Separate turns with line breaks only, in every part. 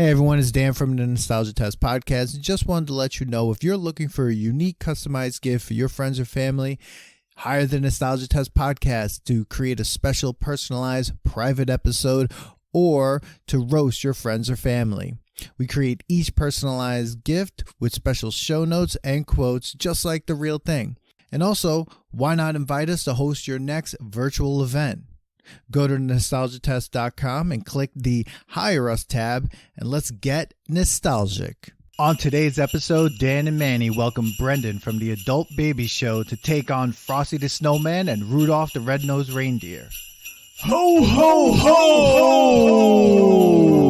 Hey everyone, it's Dan from the Nostalgia Test Podcast. Just wanted to let you know if you're looking for a unique customized gift for your friends or family, hire the Nostalgia Test Podcast to create a special personalized private episode or to roast your friends or family. We create each personalized gift with special show notes and quotes just like the real thing. And also, why not invite us to host your next virtual event? Go to nostalgiatest.com and click the Hire Us tab, and let's get nostalgic. On today's episode, Dan and Manny welcome Brendan from the Adult Baby Show to take on Frosty the Snowman and Rudolph the Red-Nosed Reindeer. Ho, ho, ho, ho!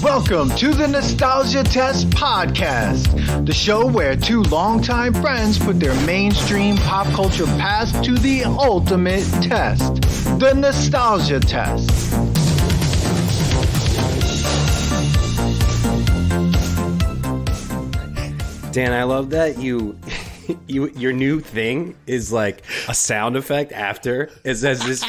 Welcome to the Nostalgia Test Podcast, the show where two longtime friends put their mainstream pop culture past to the ultimate test, the Nostalgia Test.
Dan, I love that your new thing is like a sound effect after. It says this.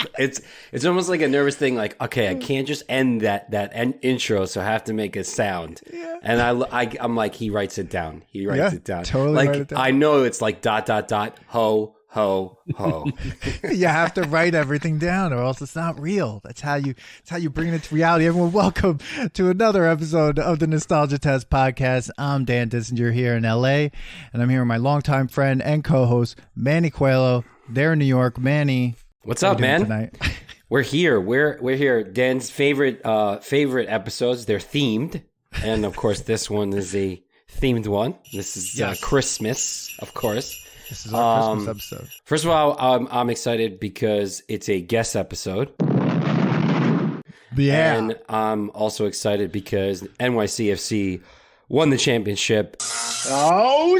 It's almost like a nervous thing. Like, okay, I can't just end that intro, so I have to make a sound. Yeah. And I'm like, he writes it down. He writes it down.
Totally.
Like
write it down.
I know it's like ... ho ho ho.
You have to write everything down, or else it's not real. That's how you bring it to reality. Everyone, welcome to another episode of the Nostalgia Test Podcast. I'm Dan Dissinger here in LA, and I'm here with my longtime friend and co-host Manny Coelho. They're in New York. Manny,
what's up, man?
Tonight?
We're here. We're here. Dan's favorite episodes. They're themed, and of course, this one is a themed one. This is Christmas, of course.
This is our Christmas episode.
First of all, I'm excited because it's a guest episode.
Yeah.
And I'm also excited because NYCFC won the championship.
Oh.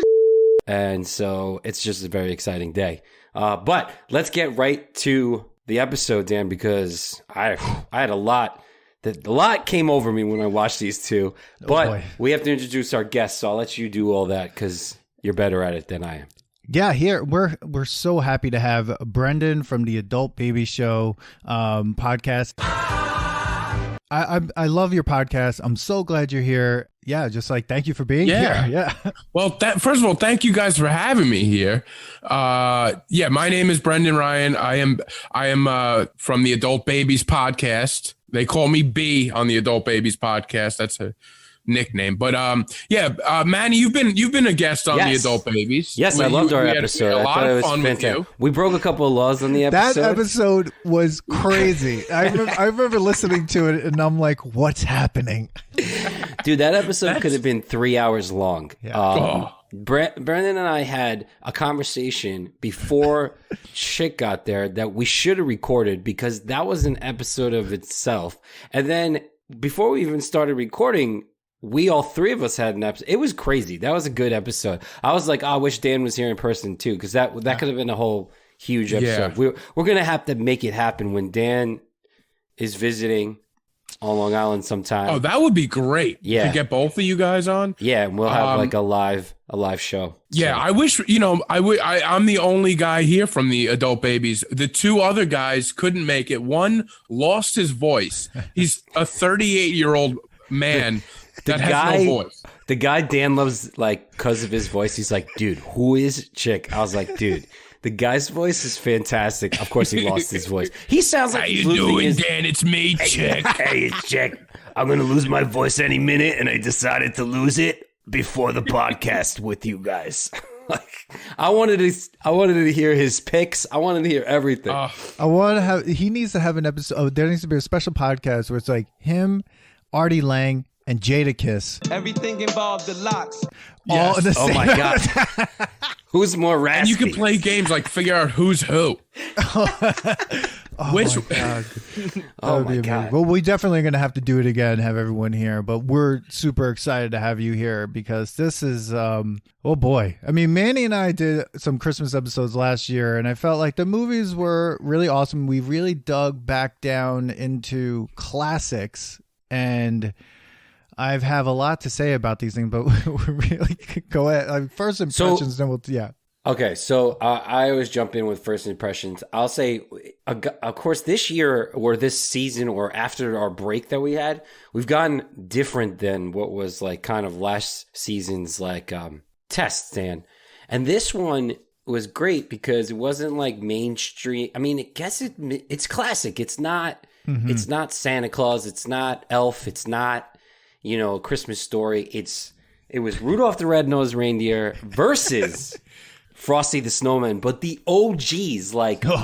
And so it's just a very exciting day. But let's get right to the episode, Dan, because I had a lot. A lot came over me when I watched these two. But we have to introduce our guests, so I'll let you do all that because you're better at it than I am.
Yeah, here we're so happy to have Brendan from the Adult Baby Show podcast. I love your podcast. I'm so glad you're here. Yeah, just like thank you for being here. Yeah.
Well, first of all, thank you guys for having me here. My name is Brendan Ryan. I am from the Adult Babies podcast. They call me B on the Adult Babies podcast. That's a nickname, but Manny, you've been a guest on the Adult Babies.
Yes, I loved our episode.
A lot of fun with you.
We broke a couple of laws on the episode.
That episode was crazy. I remember listening to it, and I'm like, "What's happening?"
Dude, that episode could have been 3 hours long.
Yeah.
Brendan and I had a conversation before Chick got there that we should have recorded because that was an episode of itself. And then before we even started recording, we all three of us had an episode. It was crazy. That was a good episode. I was like, I wish Dan was here in person too, because that could have been a whole huge episode. Yeah. We're gonna have to make it happen when Dan is visiting on Long Island sometime.
Oh, that would be great.
Yeah,
to get both of you guys on.
Yeah, and we'll have like a live show.
Yeah, so. I wish I'm the only guy here from the Adult Babies. The two other guys couldn't make it. One lost his voice. He's a 38-year-old man. That has no voice.
The guy Dan loves, like, because of his voice, he's like, dude, who is Chick? I was like, dude, the guy's voice is fantastic. Of course, he lost his voice. He sounds like
How
he's
you
losing
doing,
his...
Dan? It's me, Chick.
Hey, it's Chick. I'm going to lose my voice any minute, and I decided to lose it before the podcast with you guys. Like, I wanted to hear his picks. I wanted to hear everything.
He needs to have an episode. Oh, there needs to be a special podcast where it's like him, Artie Lang, and Jadakiss.
Everything involved the locks.
All in the same.
Oh my god. Who's more raspy?
And you can play games like figure out who's who.
My god.
Oh my god.
Well, we definitely are going to have to do it again and have everyone here, but we're super excited to have you here because this is oh boy. I mean, Manny and I did some Christmas episodes last year and I felt like the movies were really awesome. We really dug back down into classics and I have a lot to say about these things, but we really go ahead. First impressions, then yeah.
Okay, so I always jump in with first impressions. I'll say, of course, this year or this season or after our break that we had, we've gotten different than what was like kind of last season's like test stand. And this one was great because it wasn't like mainstream. I mean, I guess it's classic. It's not it's not Santa Claus. It's not Elf. It's not, A Christmas Story. It was Rudolph the Red-Nosed Reindeer versus Frosty the Snowman, but the OGs,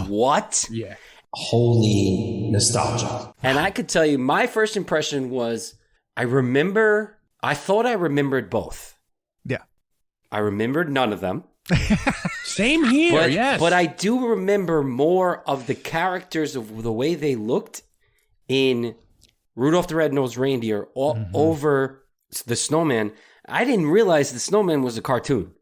what?
Yeah.
Holy nostalgia. And I could tell you, my first impression was, I thought I remembered both.
Yeah.
I remembered none of them.
Same here, yes.
But I do remember more of the characters of the way they looked in Rudolph the Red-Nosed Reindeer over the Snowman. I didn't realize the Snowman was a cartoon.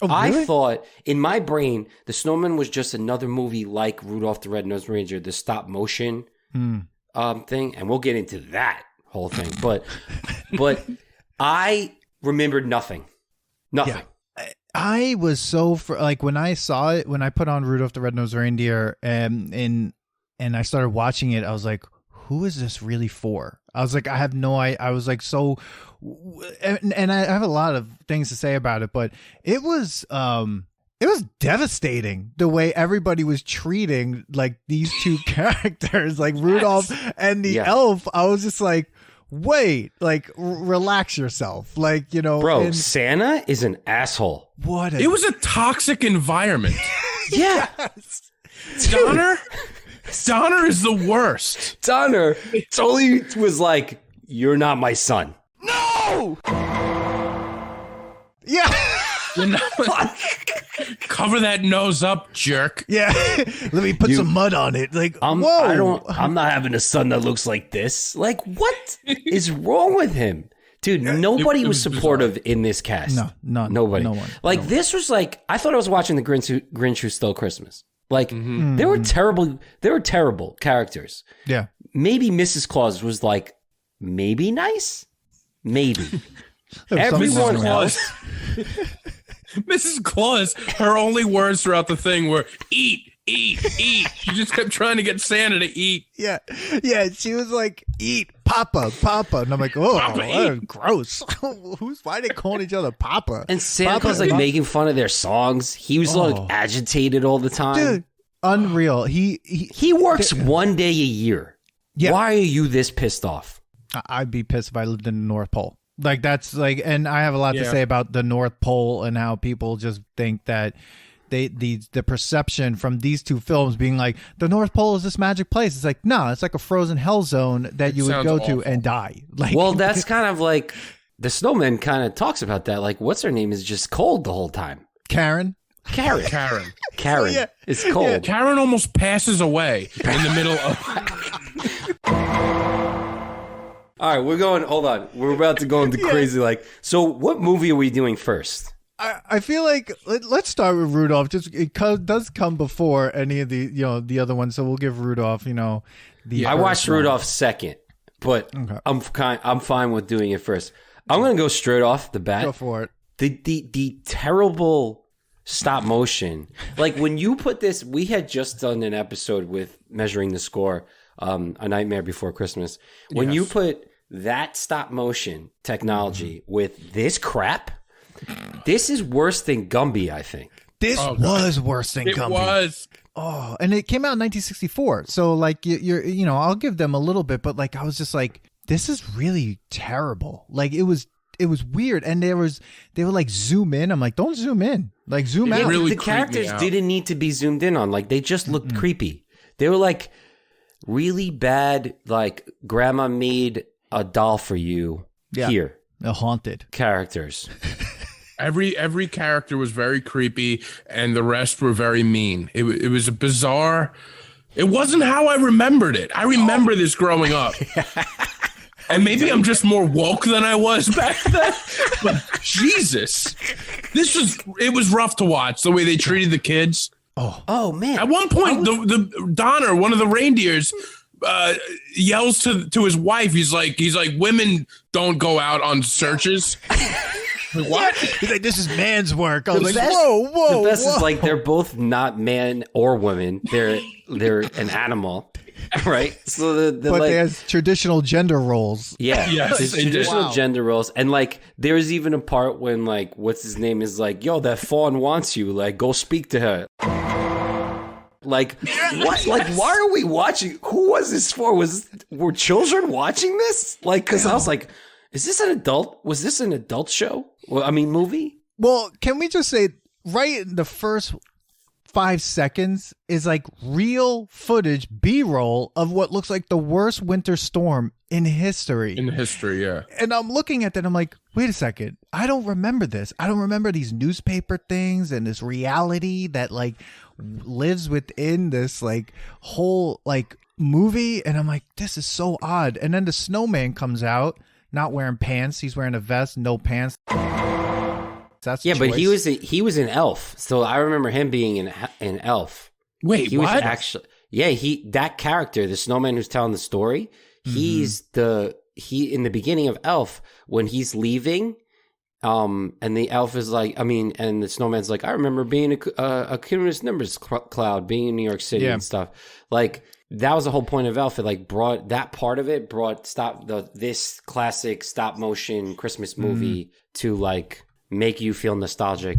Oh, really?
I thought, in my brain, the Snowman was just another movie like Rudolph the Red-Nosed Reindeer, the stop motion thing, and we'll get into that whole thing. But I remembered nothing. Nothing.
Yeah. I was so when I saw it, when I put on Rudolph the Red-Nosed Reindeer and I started watching it, I was like, who is this really for? I was like, I have no idea. I was like, so, and I have a lot of things to say about it, but it was devastating the way everybody was treating like these two characters, like Rudolph and the elf. I was just like, wait, like relax yourself. Like,
bro, Santa is an asshole.
It was a toxic environment.
Yeah.
Donner is the worst.
Donner totally was like, you're not my son.
No! Yeah.
Cover that nose up, jerk.
Yeah. Let me put some mud on it. Like,
I'm not having a son that looks like this. Like, what is wrong with him? Dude, nobody was supportive in this cast. Nobody.
No one.
Like, this was like, I thought I was watching the Grinch Who Stole Christmas. Like, they were terrible characters.
Yeah.
Maybe Mrs. Claus was like, maybe nice? Maybe.
Everyone else. Mrs. Claus, her only words throughout the thing were, eat, eat, eat. She just kept trying to get Santa to eat.
Yeah. Yeah. She was like, eat, Papa, Papa. And I'm like, oh, gross. Why are they calling each other Papa?
And Santa Claus like making fun of their songs. He was like agitated all the time.
Dude, unreal. He
works one day a year. Yeah. Why are you this pissed off?
I'd be pissed if I lived in the North Pole. Like, that's like, and I have a lot to say about the North Pole and how people just think that the perception from these two films being like the North Pole is this magic place. It's like, no, it's like a frozen hell zone that you would go to and die. Like,
well, that's kind of like the Snowman kind of talks about that. Like, what's her name is just cold the whole time.
Karen.
Yeah. It's cold. Yeah.
Karen almost passes away in the middle of.
All right, hold on. We're about to go into crazy. So what movie are we doing first?
I feel like let's start with Rudolph. Just it does come before any of the the other ones, so we'll give Rudolph
I watched Rudolph second, but okay. I'm fine with doing it first. I'm gonna go straight off the bat.
Go for it.
The terrible stop motion. Like when you put this, we had just done an episode with Measuring the Score, A Nightmare Before Christmas. When you put that stop motion technology with this crap, this is worse than Gumby, I think.
This was worse than Gumby. It was. Oh, and it came out in 1964. So like you're I'll give them a little bit, but like I was just like, this is really terrible. Like it was weird, and they were like zoom in. I'm like, don't zoom in. Like zoom out.
Really the characters didn't need to be zoomed in on. Like they just looked creepy. They were like really bad. Like grandma made a doll for you here.
A haunted
characters.
Every character was very creepy, and the rest were very mean. It was a bizarre. It wasn't how I remembered it. I remember this growing up. And maybe I'm just more woke than I was back then. But Jesus, it was rough to watch the way they treated the kids.
Oh man!
At one point, the Donner, one of the reindeers, yells to his wife. He's like, women don't go out on searches. Like, what?
He's like, this is man's work. I was like,
best-
whoa.
The best is like they're both not man or woman. They're an animal, right? So
but
like,
there's traditional gender roles.
yeah,
Yes,
there's
they do.
traditional
Wow.
gender roles, and like there's even a part when like what's his name is like, yo, that fawn wants you. Like, go speak to her. Like what? Like, why are we watching? Who was this for? Were children watching this? Like, because I was like, is this an adult? Was this an adult show? Well, I mean, movie.
Well, can we just say right in the first 5 seconds is like real footage, B-roll of what looks like the worst winter storm in history.
In history, yeah.
And I'm looking at that, I'm like, wait a second. I don't remember this. I don't remember these newspaper things and this reality that like lives within this like whole like movie. And I'm like, this is so odd. And then the snowman comes out, not wearing pants. He's wearing a vest, no pants. That's
Yeah,
a
but
choice.
he was an elf. So I remember him being an elf.
Wait,
He
what?
was actually that character, the snowman who's telling the story. He's in the beginning of Elf when he's leaving, and the elf is like, and the snowman's like, I remember being a cumulus numbers cloud, being in New York City and stuff. Like that was the whole point of Elf. It like brought that part of it this classic stop motion Christmas movie to like make you feel nostalgic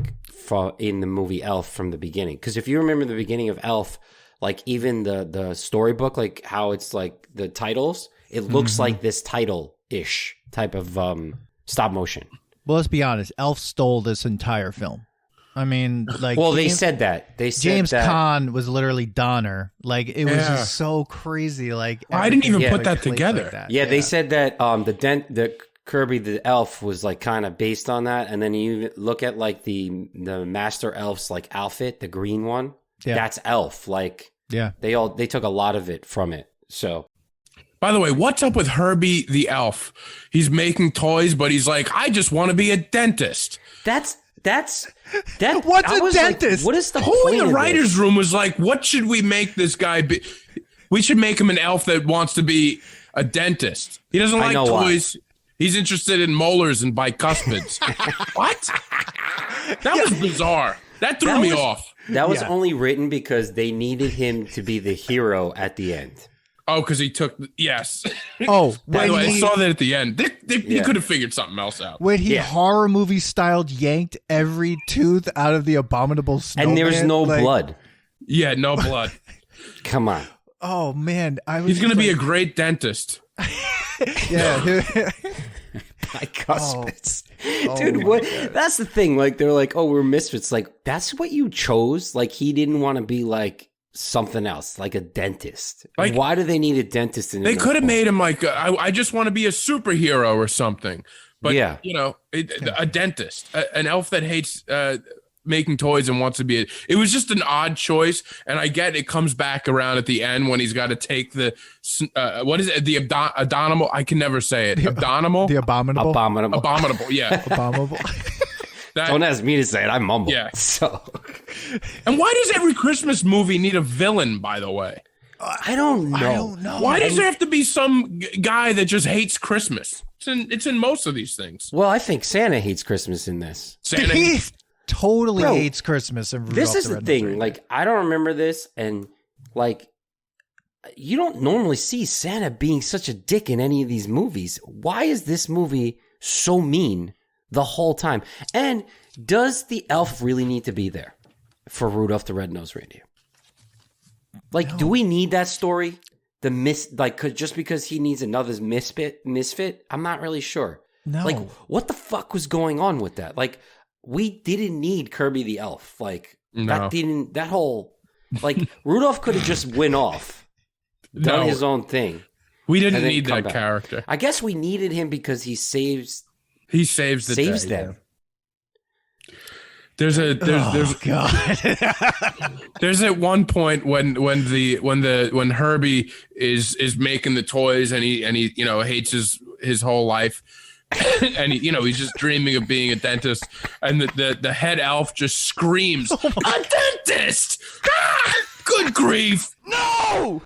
in the movie Elf from the beginning. Because if you remember the beginning of Elf, like even the storybook, like how it's like the titles, it looks like this title-ish type of stop motion.
Well, let's be honest. Elf stole this entire film. I mean, like,
Well, they said that. They said
James
that.
Caan was literally Donner. Like, it was just so crazy. Like,
I didn't even
everything
put that
clicked
together.
like that.
Yeah, they said that the Kirby the elf was like kind of based on that, and then you look at like the Master Elf's like outfit, the green one.
Yeah.
That's Elf. Like,
Yeah.
they took a lot of it from it. So.
By the way, what's up with Herbie the elf? He's making toys, but he's like, I just want to be a dentist.
That's
What's
I
a
was like,
dentist?
what is the
Who
point
in the
of
writer's
this?
room was like, what should we make this guy be? We should make him an elf that wants to be a dentist. He doesn't like
know why.
toys. He's interested in molars and bicuspids. What? That was bizarre. That threw me off.
That was
Yeah.
only written because they needed him to be the hero at the end.
Oh, because he took, yes.
Oh,
By the way, I
he,
saw that at the end. He
Yeah.
could have figured something else out.
when he
Yeah.
horror movie styled yanked every tooth out of the Abominable Snowman.
And there's no
like,
blood.
Yeah, no blood.
Come on.
Oh, man.
He's going to be a great dentist.
Yeah.
Bicuspids.
Oh
Dude,
my
what? That's the thing. Like, they're like, oh, we're misfits. Like, that's what you chose? Like, he didn't want to be like something else, like a dentist.
Like-
Why do they need a dentist in
They
this
could have
one?
made him like, I just want to be a superhero or something. But,
Yeah.
you know, a dentist, an elf that hates making toys and wants to be it was just an odd choice. And I get it comes back around at the end when he's got to take the, what is it? The Abominable. I can never say it. Abominable.
The Abominable.
Abominable. Yeah.
Abominable.
That-
Don't ask me to say it. I mumble.
Yeah.
So,
and why does every Christmas movie need a villain, by the way?
I don't know.
I don't know.
Why does there have to be some guy that just hates Christmas? It's in most of these things.
Well, I think Santa hates Christmas in this.
Santa,
He totally
Bro,
hates Christmas. And
This
Rudolph
is the
Red-Nosed
thing.
Reindeer.
Like, I don't remember this, and like, you don't normally see Santa being such a dick in any of these movies. Why is this movie so mean the whole time? And does the elf really need to be there for Rudolph the Red-Nosed Reindeer? Like, do we need that story? Just because he needs another misfit? I'm not really sure.
No.
Like, what the fuck was going on with that? Like, we didn't need Kirby the elf. Like,
No.
that whole, like, Rudolph could have just went off, done
No.
his own thing.
we didn't
and then
need
come
that
back.
character.
I guess we needed him because he saves
He saves the day.
them.
There's
Oh, God.
there's at one point when Herbie is making the toys and he hates his whole life and he's just dreaming of being a dentist and the head elf just screams, a dentist! Ah! Good grief!
No!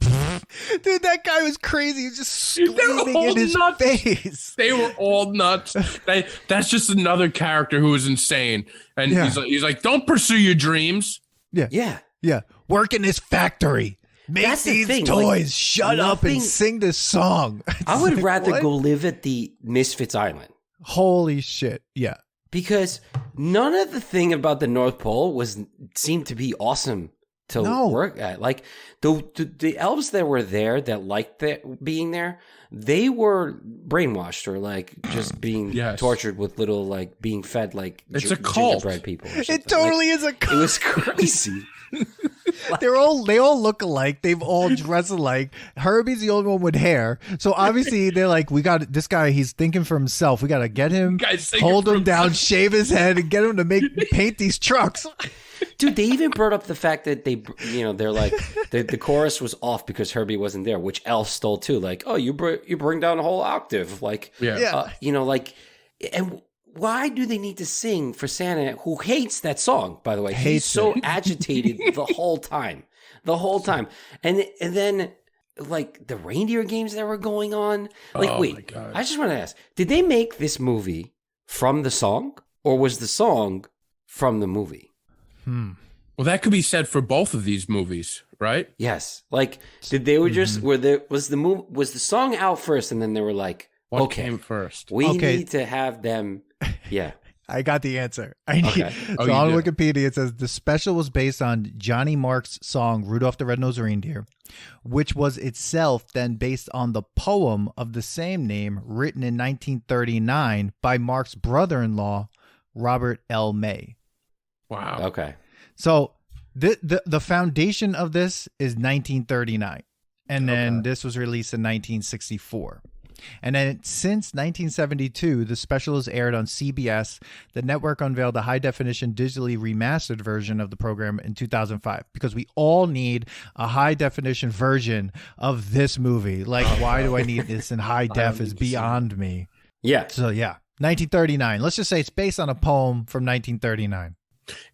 Dude, that guy was crazy. He was just screaming
all
in his
nuts.
face.
They were all nuts. That's just another character who was insane. And
Yeah.
he's like, don't pursue your dreams.
Yeah.
Yeah. Work in this factory. Make
That's the
these
thing,
toys.
like,
Shut up and
nothing-
sing this song.
I would
It's like,
rather
what?
go live at the Misfits Island.
Holy shit. Yeah.
Because none of the thing about the North Pole seemed to be awesome to work at. Like the elves that were there that liked being there, they were brainwashed or like just being tortured with little like being fed like
it's a cult.
gingerbread people. Or
It totally is a
It was crazy.
they all look alike. They've all dressed alike. Herbie's the only one with hair. So obviously they're like, we got this guy. He's thinking for himself. We got to get him, hold him down, shave his head, and get him to paint these trucks.
Dude, they even brought up the fact that they're like the chorus was off because Herbie wasn't there, which elves stole too. Like, oh, you bring down a whole octave, like, and why do they need to sing for Santa, who hates that song? By the way, he's so agitated the whole time, and then like the reindeer games that were going on. Like, wait, I just want to ask: did they make this movie from the song, or was the song from the movie?
Well, that could be said for both of these movies, right?
Yes. Like, did they were just was the song out first, and then they were like,
What came first?
We need to have them. Yeah.
I got the answer. On Wikipedia, it says the special was based on Johnny Mark's song Rudolph the Red-Nosed Reindeer, which was itself then based on the poem of the same name written in 1939 by Mark's brother-in-law, Robert L. May.
Wow.
Okay.
So the foundation of this is 1939. And then this was released in 1964. And then since 1972, the special is aired on CBS. The network unveiled a high-definition, digitally remastered version of the program in 2005 because we all need a high-definition version of this movie. Like, why do I need this in high def is beyond me.
Yeah.
So, 1939. Let's just say it's based on a poem from 1939.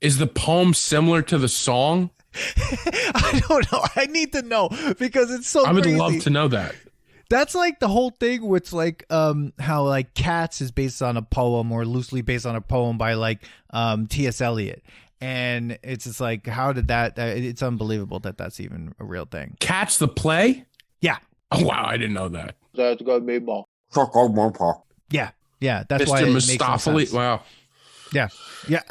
Is the poem similar to the song?
I don't know. I need to know because it's so
I would
crazy.
love to know that.
That's like the whole thing with like how like Cats is based on a poem or loosely based on a poem by like T.S. Eliot. And it's just like, how did that it's unbelievable that that's even a real thing.
Cats the play?
Yeah.
Oh wow, I didn't know that.
That's gonna be more.
Yeah. Yeah. That's
Mr.
why it makes no
Mistopheles.
sense.
Wow.
Yeah. Yeah.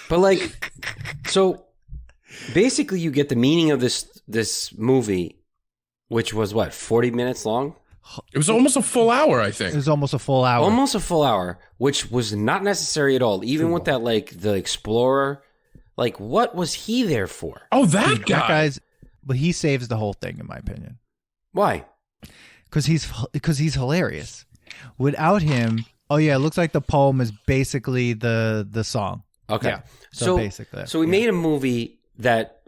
But like, so basically you get the meaning of this movie, which was what, 40 minutes long?
It was almost a full hour, I
It
think.
was almost a full hour.
Almost a full hour, which was not necessary at all. Even with that, like the explorer, like what was he there for?
Oh, that guy.
That guy's, but he saves the whole thing in my opinion.
Why?
Because he's hilarious. Without him, it looks like the poem is basically the song.
Okay.
Yeah. So basically,
we made a movie that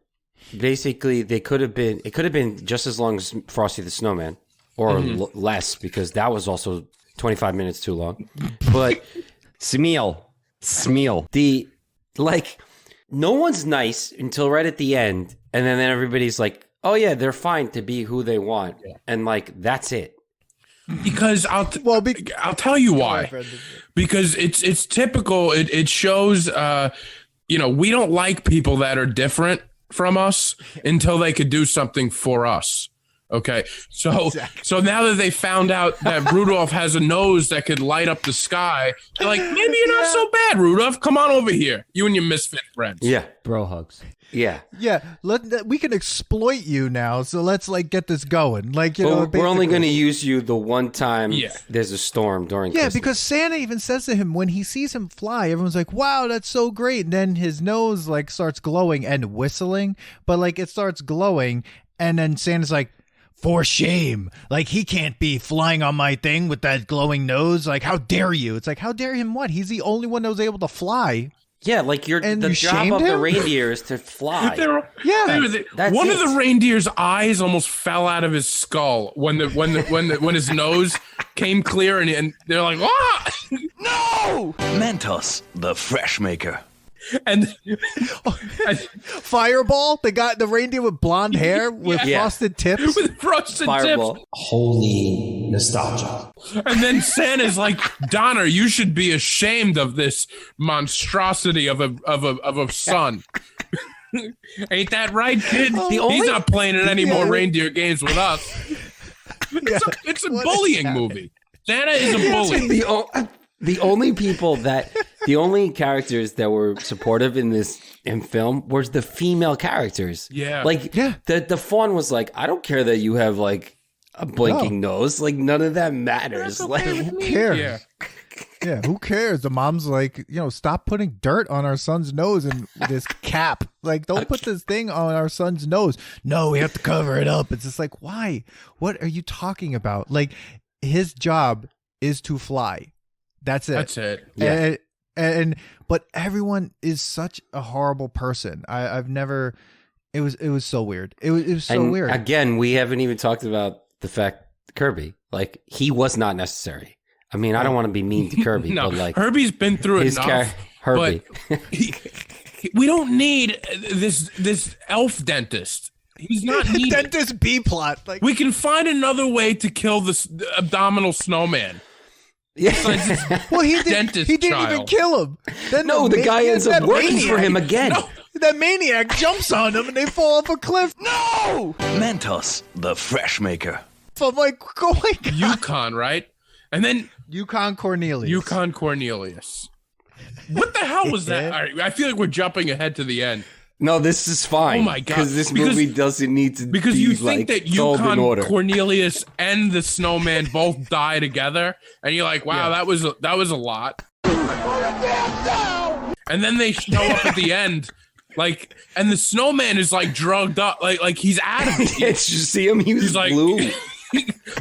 basically it could have been just as long as Frosty the Snowman or less because that was also 25 minutes too long. But
Smeal.
No one's nice until right at the end, and then everybody's like, "Oh yeah, they're fine to be who they want," and like that's it.
Because I'll tell you why. Because it's typical. It shows. We don't like people that are different from us until they could do something for us. Okay, so now that they found out that Rudolph has a nose that could light up the sky, they're like, maybe you're not so bad, Rudolph. Come on over here, you and your misfit friends.
Yeah,
Bro hugs.
yeah.
we can exploit you now. So let's like get this going. Like
We're only
basically.
going to use you the one time.
Yeah.
There's a storm during.
Yeah,
Christmas.
because Santa even says to him when he sees him fly, everyone's like, "Wow, that's so great!" And then his nose like starts glowing and whistling, but like it starts glowing, and then Santa's like, "For shame! Like he can't be flying on my thing with that glowing nose. Like how dare you?" It's like, how dare him? What? He's the only one that was able to fly.
Yeah, like
And
the
you
job
shamed
of the
him?
reindeer is to fly. That's
One
it.
of the reindeer's eyes almost fell out of his skull when his nose came clear, and they're like, "Ah, no!"
Mentos, the fresh maker.
And
Fireball, the reindeer with blonde hair with
Yeah.
frosted tips.
with frosted
Fireball.
tips.
Holy nostalgia.
And then Santa's like, Donner, you should be ashamed of this monstrosity of a son. Ain't that right, kid? He's not playing in any more reindeer games with us. It's a bullying movie. Santa is a bully.
The only characters that were supportive in film was the female characters.
Yeah.
Like the fawn was like, I don't care that you have like a blinking nose. Like none of that matters. Like
Who cares?
Yeah.
Yeah, who cares? The mom's like, stop putting dirt on our son's nose and this cap. Like, don't put this thing on our son's nose. No, we have to cover it up. It's just like, why? What are you talking about? Like, his job is to fly. That's it.
That's it.
Yeah.
But everyone is such a horrible person. I've never. It was so weird. It was so
and
weird.
Again, we haven't even talked about the fact Kirby, like he was not necessary. I mean, I don't want to be mean to Kirby,
No,
but like
Herbie's been through
his
enough.
Herbie.
But we don't need this elf dentist. He's not needed.
Dentist B plot. Like,
We can find another way to kill this Abominable Snowman.
Yeah.
well, he
Dentist
didn't even
child.
kill him. Then
No, the guy ends up
that
working for
maniac-
him again.
No.
That maniac jumps on him and they fall off a cliff.
No! Mentos, the fresh maker.
I'm like, oh my god.
Yukon, right? And then
Yukon Cornelius.
Yukon Cornelius. What the hell was that? All right, I feel like we're jumping ahead to the end.
No, this is fine.
Oh my God.
Because this movie doesn't need to
Because
be
you think
like
that
told in
Yukon
order.
Cornelius and the snowman both die together, and you're like, wow, that was a lot. And then they show up at the end, like, and the snowman is like drugged up, like he's out of it.
Did you see him? He was
He's like,
blue.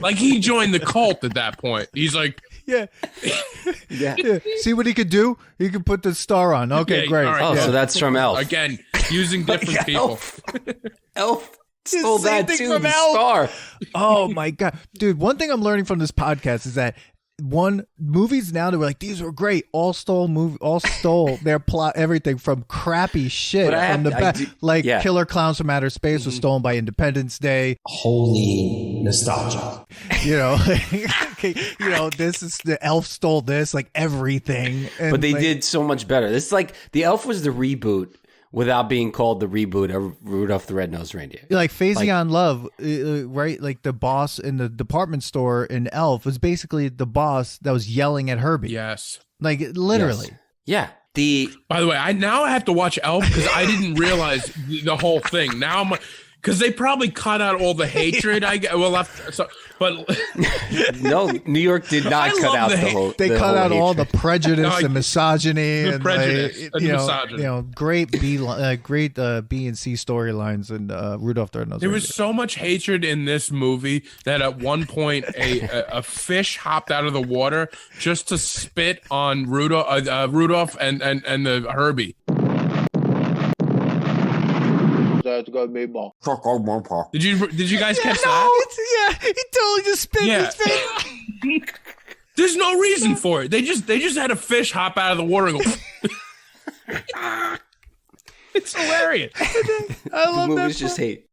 like he joined the cult at that point. He's like,
Yeah.
Yeah.
Yeah. See what he could do? He could put the star on. Okay,
Yeah,
great.
all right,
Oh,
yeah.
so that's from Elf.
again, using different people.
Elf stole
same
that
thing
too.
from
The
Elf.
star.
Oh my god, dude! One thing I'm learning from this podcast is that movies now, they were like, these were great, all stole their plot, everything from crappy shit
But I
from the
have- I
back,
do-
like
yeah.
Killer Clowns from Outer Space was stolen by Independence Day.
Holy nostalgia.
This is the Elf stole this, like everything. And
But they
like,
did so much better. It's like the Elf was the reboot without being called the reboot of Rudolph the Red-Nosed Reindeer.
like phasing
like-
on love, right? Like the boss in the department store in Elf was basically the boss that was yelling at Herbie.
Yes.
Like literally.
Yes. Yeah.
By the way, I have to watch Elf because I didn't realize the whole thing. Now I'm because they probably cut out all the hatred. But
No, New York did not
I
cut
love
out
the
the
hate.
whole.
They
the
cut
whole
out all the
hatred.
prejudice
No,
and misogyny
the
and
prejudice
like,
and the misogyny.
great B and C storylines in Rudolph the Red-Nosed
there
Reindeer.
was so much hatred in this movie that at one point a fish hopped out of the water just to spit on Rudolph and the Herbie. Did you guys catch that?
He totally just spit
Yeah.
his face.
There's no reason for it. They just had a fish hop out of the water and go. It's hilarious.
I
The
love that.
movies just hate.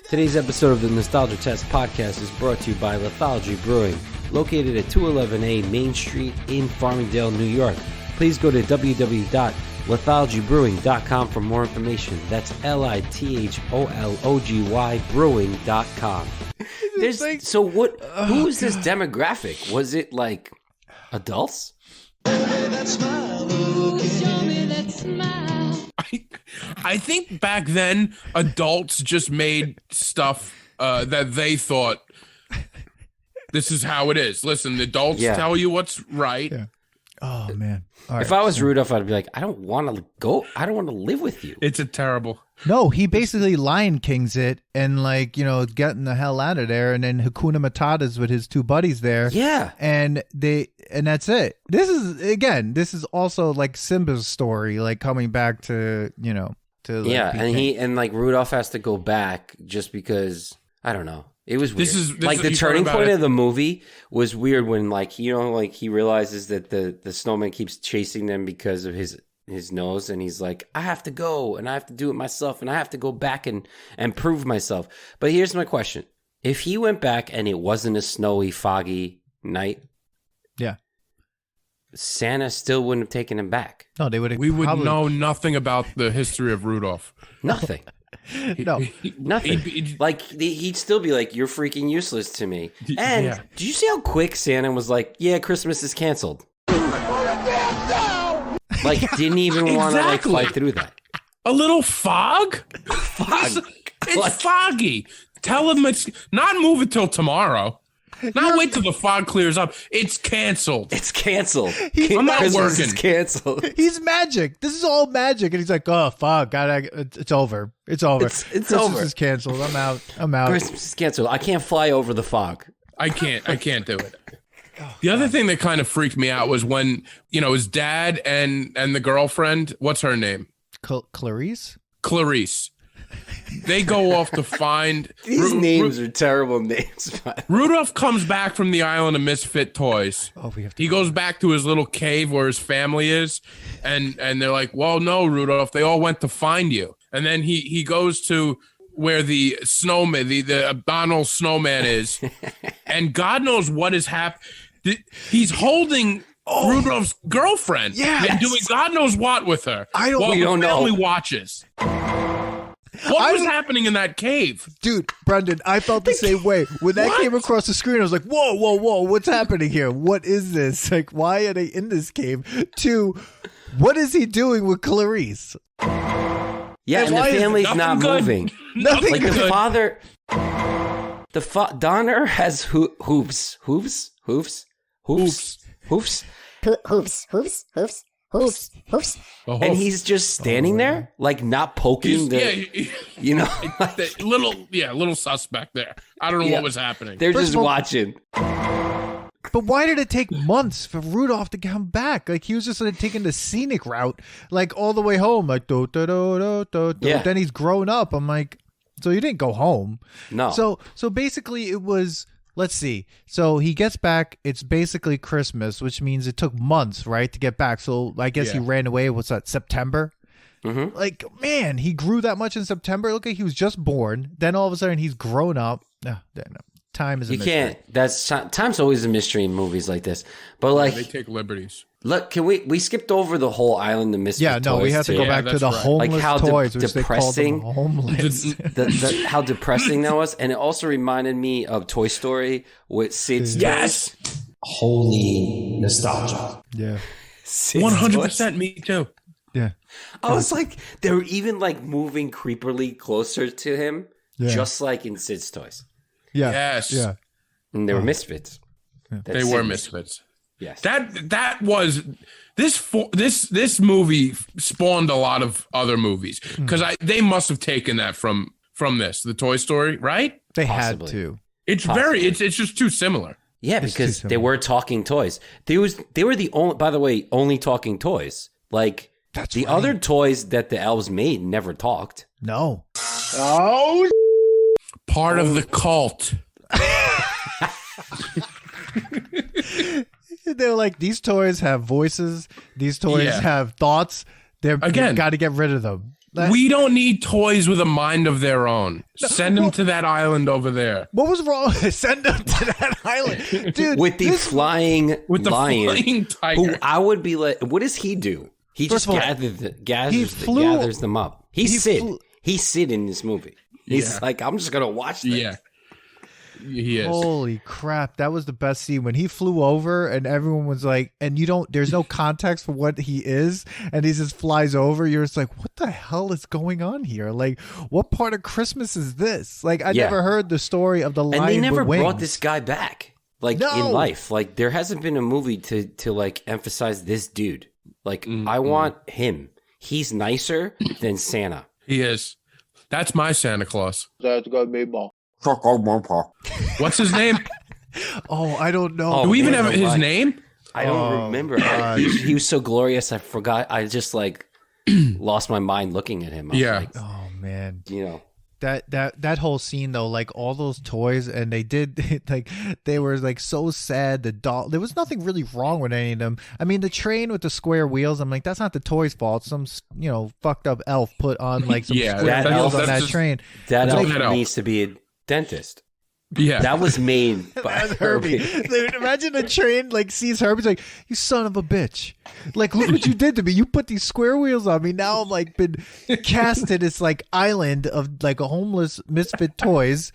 Today's episode of the Nostalgia Test podcast is brought to you by Lithology Brewing, located at 211A Main Street in Farmingdale, New York. Please go to www.lithologybrewing.com for more information. That's LITHOLOGY brewing.com. So what? Who is this demographic? Was it like adults?
I think back then adults just made stuff that they thought this is how it is. Listen, the adults
Yeah.
tell you what's right.
Yeah. Oh man. All
If
right.
I was Rudolph, I'd be like, I don't want to go. I don't want to live with you.
It's a terrible.
No, he basically Lion Kings it and getting the hell out of there, and then Hakuna Matata's with his two buddies there.
Yeah.
And that's it. This is also like Simba's story, like coming back to like,
Yeah,
be-
and Rudolph has to go back just because I don't know. It was weird.
This is
like the
you're
turning
talking about
point
it-
of the movie was weird when he realizes that the snowman keeps chasing them because of his his nose, and he's like, I have to go, and I have to do it myself, and I have to go back and prove myself. But here's my question. If he went back and it wasn't a snowy, foggy night,
Yeah.
Santa still wouldn't have taken him back.
No, they would.
We would know nothing about the history of Rudolph.
Nothing.
No.
Nothing. He'd still be like, you're freaking useless to me. And did you see how quick Santa was like, yeah, Christmas is canceled? Like, didn't even want to like fly through that.
A little fog?
Fog.
It's foggy. Tell him it's not move it till tomorrow. Not wait till the fog clears up. It's canceled.
It's canceled.
I'm not
Christmas
working.
is canceled.
He's magic. This is all magic, and he's like, "Oh fuck, it's over. It's over.
It's
Christmas
over.
is canceled. I'm out. I'm out."
Christmas is canceled. I can't fly over the fog.
I can't do it. The other thing that kind of freaked me out was when, his dad and the girlfriend, what's her name?
Clarice.
They go off to find
These names are terrible names.
Rudolph comes back from the island of misfit toys.
Oh,
He goes back to his little cave where his family is, and they're like, "Well, no, Rudolph, they all went to find you." And then he goes to where the snowman, the Abominable snowman is, and God knows what is happening. He's holding Rudolph's girlfriend and doing God knows what with her.
We don't know.
Family watches. What was happening in that cave?
Dude, Brendan, I felt the same way. When that came across the screen, I was like, whoa, what's happening here? What is this? Like, why are they in this cave? 2, what is he doing with Clarice?
Yeah, and the family's not moving.
Nothing
like
good.
the father, Donner has hooves. And he's just standing there, like not poking
The little suspect there. I don't know what was happening.
They're just watching.
But why did it take months for Rudolph to come back? Like, he was just taking the scenic route, like all the way home, like do do do do do.
Yeah.
Then he's grown up. I'm like, so you didn't go home?
No.
So basically, it was. Let's see. So he gets back. It's basically Christmas, which means it took months, right, to get back. So I guess he ran away. What's that? September.
Mm-hmm.
Like, man, he grew that much in September. Look, like he was just born. Then all of a sudden, he's grown up. No. Time is a mystery.
You can't. That's time's always a mystery in movies like this. But like,
they take liberties.
Look, can we skipped over the whole island of misfit toys?
We have to go back to the homeless
like how
toys, which
depressing,
they call them homeless.
how depressing that was, and it also reminded me of Toy Story with Sid's toys.
Holy nostalgia.
Yeah.
100% me too.
Yeah.
I was like, they were even like moving creepily closer to him, just like in Sid's toys.
Yeah.
Yes.
Yeah.
And they were misfits.
They were misfits.
Yes.
That was this movie spawned a lot of other movies because they must have taken that from the Toy Story, right?
They
Possibly.
had to.
It's it's just too similar.
Yeah, because they were talking toys. They were the only, by the way, only talking toys. Like the other toys that the elves made never talked.
No.
Oh,
Part of the cult.
They're like, these toys have voices. These toys have thoughts. You've got to get rid of them.
We don't need toys with a mind of their own. Send them to that island over there.
What was wrong? Send them to that island, dude.
With the flying lion,
tiger.
who I would be like, what does he do? He just gathers them up. He's Sid in this movie. He's like, I'm just gonna watch this.
Yeah, he is.
Holy crap, that was the best scene when he flew over and everyone was like, and there's no context for what he is, and he just flies over. You're just like, what the hell is going on here? Like, what part of Christmas is this? Like, I never heard the story of the lion
and they never
with
brought
wings.
this guy back. Like in life, like there hasn't been a movie to like emphasize this dude. Like I want him. He's nicer than Santa.
He is. That's my Santa Claus.
that's gonna be more.
What's his name?
Oh, I don't know.
Do we even have his name?
I don't remember. He was so glorious. I forgot. I just like lost my mind looking at him. I was like,
Oh man, that whole scene though, like all those toys, and they did like they were like so sad. The doll, there was nothing really wrong with any of them. I mean, the train with the square wheels, I'm like, that's not the toy's fault. Some fucked up elf put on like some square wheels on that train.
That elf needs to be a dentist.
Yeah,
that was made by Herbie.
Dude, imagine a train like sees Herbie's like, you son of a bitch! Like, look what you did to me. You put these square wheels on me. Now I'm like been cast to this like island of like a homeless misfit toys.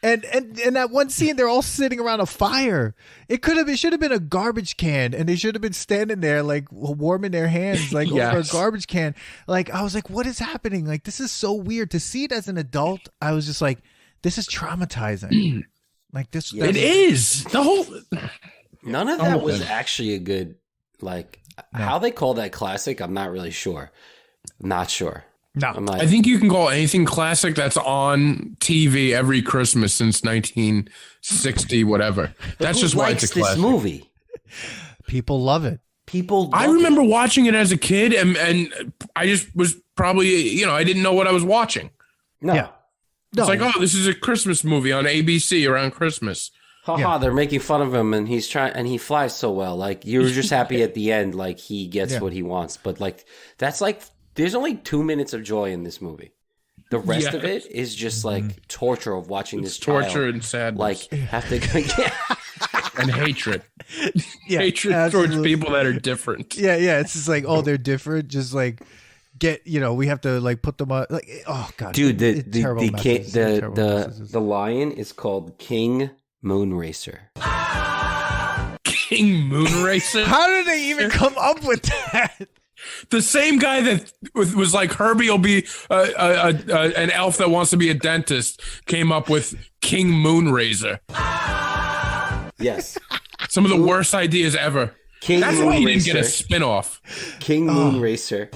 And that one scene, they're all sitting around a fire. It should have been a garbage can, and they should have been standing there like warming their hands like over a garbage can. Like, I was like, what is happening? Like, this is so weird. To see it as an adult, I was just like, this is traumatizing. Like this,
it is the whole.
None of that was actually a good how they call that classic. I'm not really sure. Not sure.
No,
I think you can call anything classic that's on TV every Christmas since 1960, whatever. That's just why it's a classic.
This movie,
people love it.
I remember watching it as a kid, and I just was probably I didn't know what I was watching.
No.
Yeah.
It's like, oh, this is a Christmas movie on ABC around Christmas.
Haha, they're making fun of him, and he flies so well. Like, you're just happy at the end, like he gets what he wants. But like, that's like, there's only 2 minutes of joy in this movie. The rest of it is just like torture of watching this
torture
child,
and sadness,
like have to
and hatred, hatred
absolutely.
towards people that are different.
Yeah, it's just like, oh, they're different. Just like we have to like put them on. Like, oh god,
dude, the lion is called King Moonracer.
King Moonracer.
How did they even come up with that?
The same guy that was like, Herbie will be an elf that wants to be a dentist came up with King Moonracer.
Yes.
Some of the worst ideas ever. That's why he didn't get a spinoff.
King Moonracer.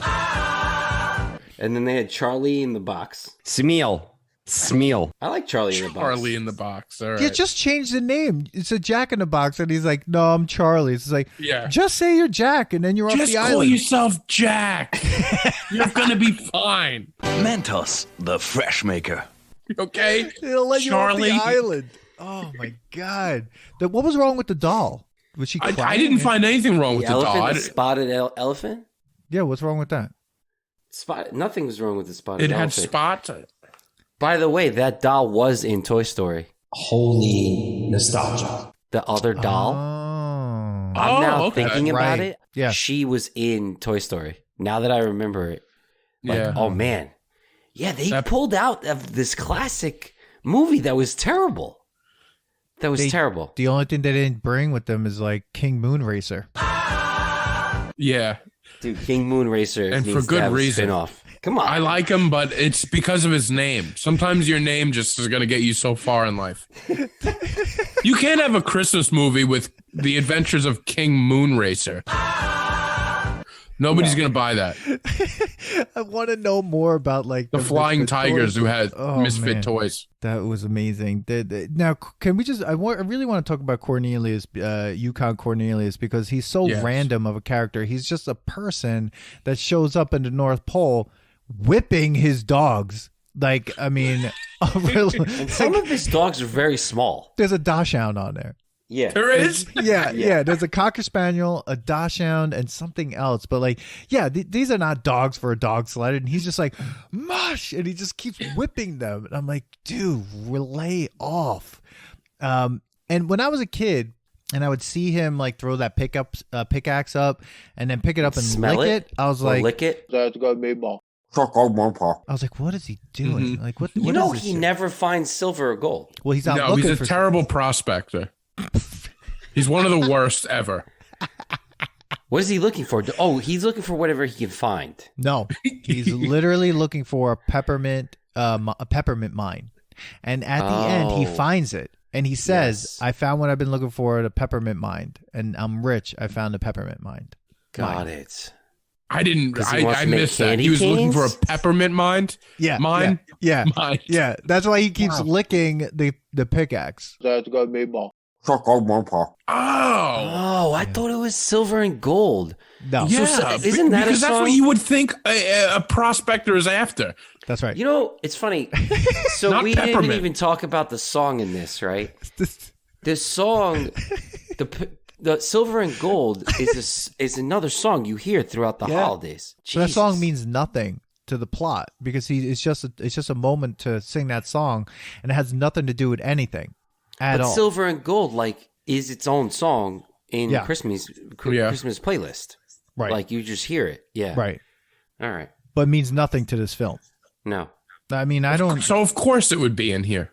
And then they had Charlie in the Box.
Smeal.
I like Charlie in the Box.
Charlie in the Box. All right.
You just change the name. It's a Jack in the Box, and he's like, "No, I'm Charlie." It's like, just say you're Jack, and then you're off the island.
Just call yourself Jack. You're gonna be fine.
Mentos, the fresh maker.
Okay,
It'll let
Charlie.
you off the island. Oh my god! What was wrong with the doll? Was she crying?
I didn't find anything wrong with the doll.
The spotted elephant.
Yeah, what's wrong with that?
Nothing was wrong with the spotted
elephant.
It had
spots.
By the way, that doll was in Toy Story.
Holy nostalgia.
The other doll.
Oh.
I'm now thinking about it.
Yeah.
She was in Toy Story. Now that I remember it. Oh man. Yeah, they pulled out of this classic movie that was terrible. Terrible.
The only thing they didn't bring with them is like King Moonracer.
Yeah.
Dude, King Moonracer
and
needs
for good
to have
reason.
A spin-off. Come on.
I like him, but it's because of his name. Sometimes your name just is going to get you so far in life. You can't have a Christmas movie with the adventures of King Moonracer. Nobody's going to buy that.
I want to know more about like
the flying tigers
toys.
Who had misfit toys.
That was amazing. Now, can we just? I really want to talk about Cornelius, Yukon Cornelius, because he's so random of a character. He's just a person that shows up in the North Pole, whipping his dogs. Like, I mean,
and some of his dogs are very small.
There's a Dachshund on there.
Yeah,
there is.
Yeah. There's a Cocker Spaniel, a Dachshund, and something else. But like, these are not dogs for a dog sled. And he's just like, mush, and he just keeps whipping them. And I'm like, dude, lay off. And when I was a kid, and I would see him like throw that pickaxe up, and then pick it up and
smell
lick it. I was like,
lick it.
That's gonna be ball.
I was like, what is he doing?
Mm-hmm.
Like, what?
You know, he never finds silver or gold.
Well, he's out looking
he's a
for
terrible prospector. He's one of the worst ever.
What is he looking for? Oh, he's looking for whatever he can find.
No, he's literally looking for a peppermint mine, and at the end he finds it, and he says, "I found what I've been looking for, the peppermint mine, and I'm rich. I found the peppermint mine."
Got it.
I didn't. I missed that. He was looking for a peppermint mine.
Yeah,
mine.
Yeah.
Mine.
Yeah. That's why he keeps licking the pickaxe.
That's gonna be ball.
Oh,
I thought it was silver and gold.
No.
Yeah,
isn't that a
because that's
song?
what you would think a prospector is after.
That's right.
You know, it's funny. So
Not
we didn't
peppermint.
even talk about the song in this, right? This song, the Silver and Gold is another song you hear throughout the holidays.
So that song
Jesus.
means nothing to the plot because it's just a moment to sing that song, and it has nothing to do with anything at
But
all.
Silver and Gold is its own song in
Yeah.
Christmas playlist.
Right.
Like you just hear it. Yeah.
Right.
All right.
But means nothing to this film.
No.
I mean, I don't.
So of course it would be in here.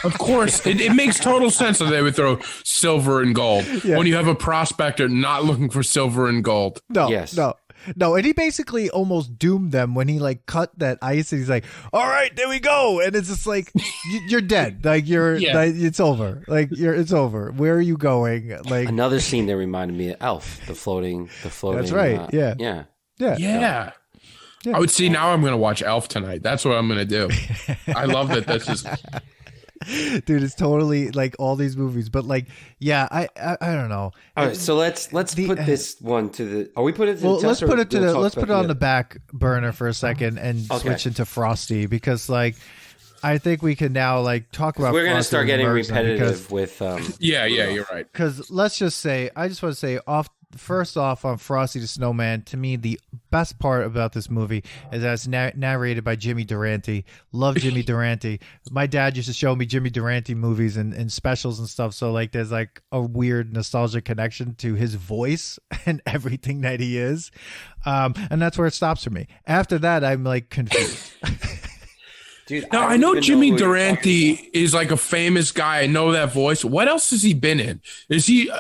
Of course, it makes total sense that they would throw silver and gold when you have a prospector not looking for silver and gold.
No,
Yes.
no, and he basically almost doomed them when he like cut that ice, and he's like, "All right, there we go," and it's just like, "You're dead. Like it's over. Like it's over. Where are you going?" Like
Another scene that reminded me of Elf, the floating.
That's right, yeah.
Yeah.
yeah.
I would see now I'm going to watch Elf tonight. That's what I'm going to do. I love that this is
Dude, it's totally like all these movies, but like, yeah, I don't know.
All right, so let's put this one to the. Are we putting it to
Well,
the test?
let's put it to
we'll
the
talk
let's put
about
it on the back burner for a second and
Okay.
switch into Frosty because like I think we can now like talk about.
We're gonna
Frosty
start
and
getting
Merks
repetitive with.
Yeah, you're right.
Because let's just say, I just want to say first off on Frosty the Snowman, to me, the best part about this movie is that it's narrated by Jimmy Durante. Love Jimmy Durante. My dad used to show me Jimmy Durante movies and specials and stuff. So like there's like a weird nostalgic connection to his voice and everything that he is. And that's where it stops for me. After that, I'm like confused.
Dude,
Now, I
don't
know
even
Jimmy
who you're
Durante
talking
is like a famous guy. I know that voice. What else has he been in? Is he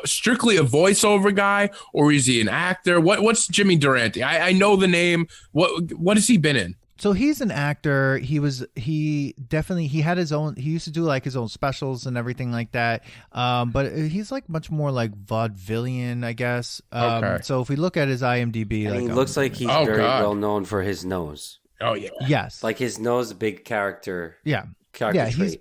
strictly a voiceover guy, or is he an actor? What's Jimmy Durante? I know the name. What has he been in?
So he's an actor. He had his own, he used to do like his own specials and everything like that. But he's like much more like vaudevillian, I guess.
Okay.
So if we look at his IMDb,
about.
like,
He looks like he's
Oh,
very
God.
well known for his nose.
Oh yeah.
yes.
Like his nose, a big character.
Yeah.
Character trait.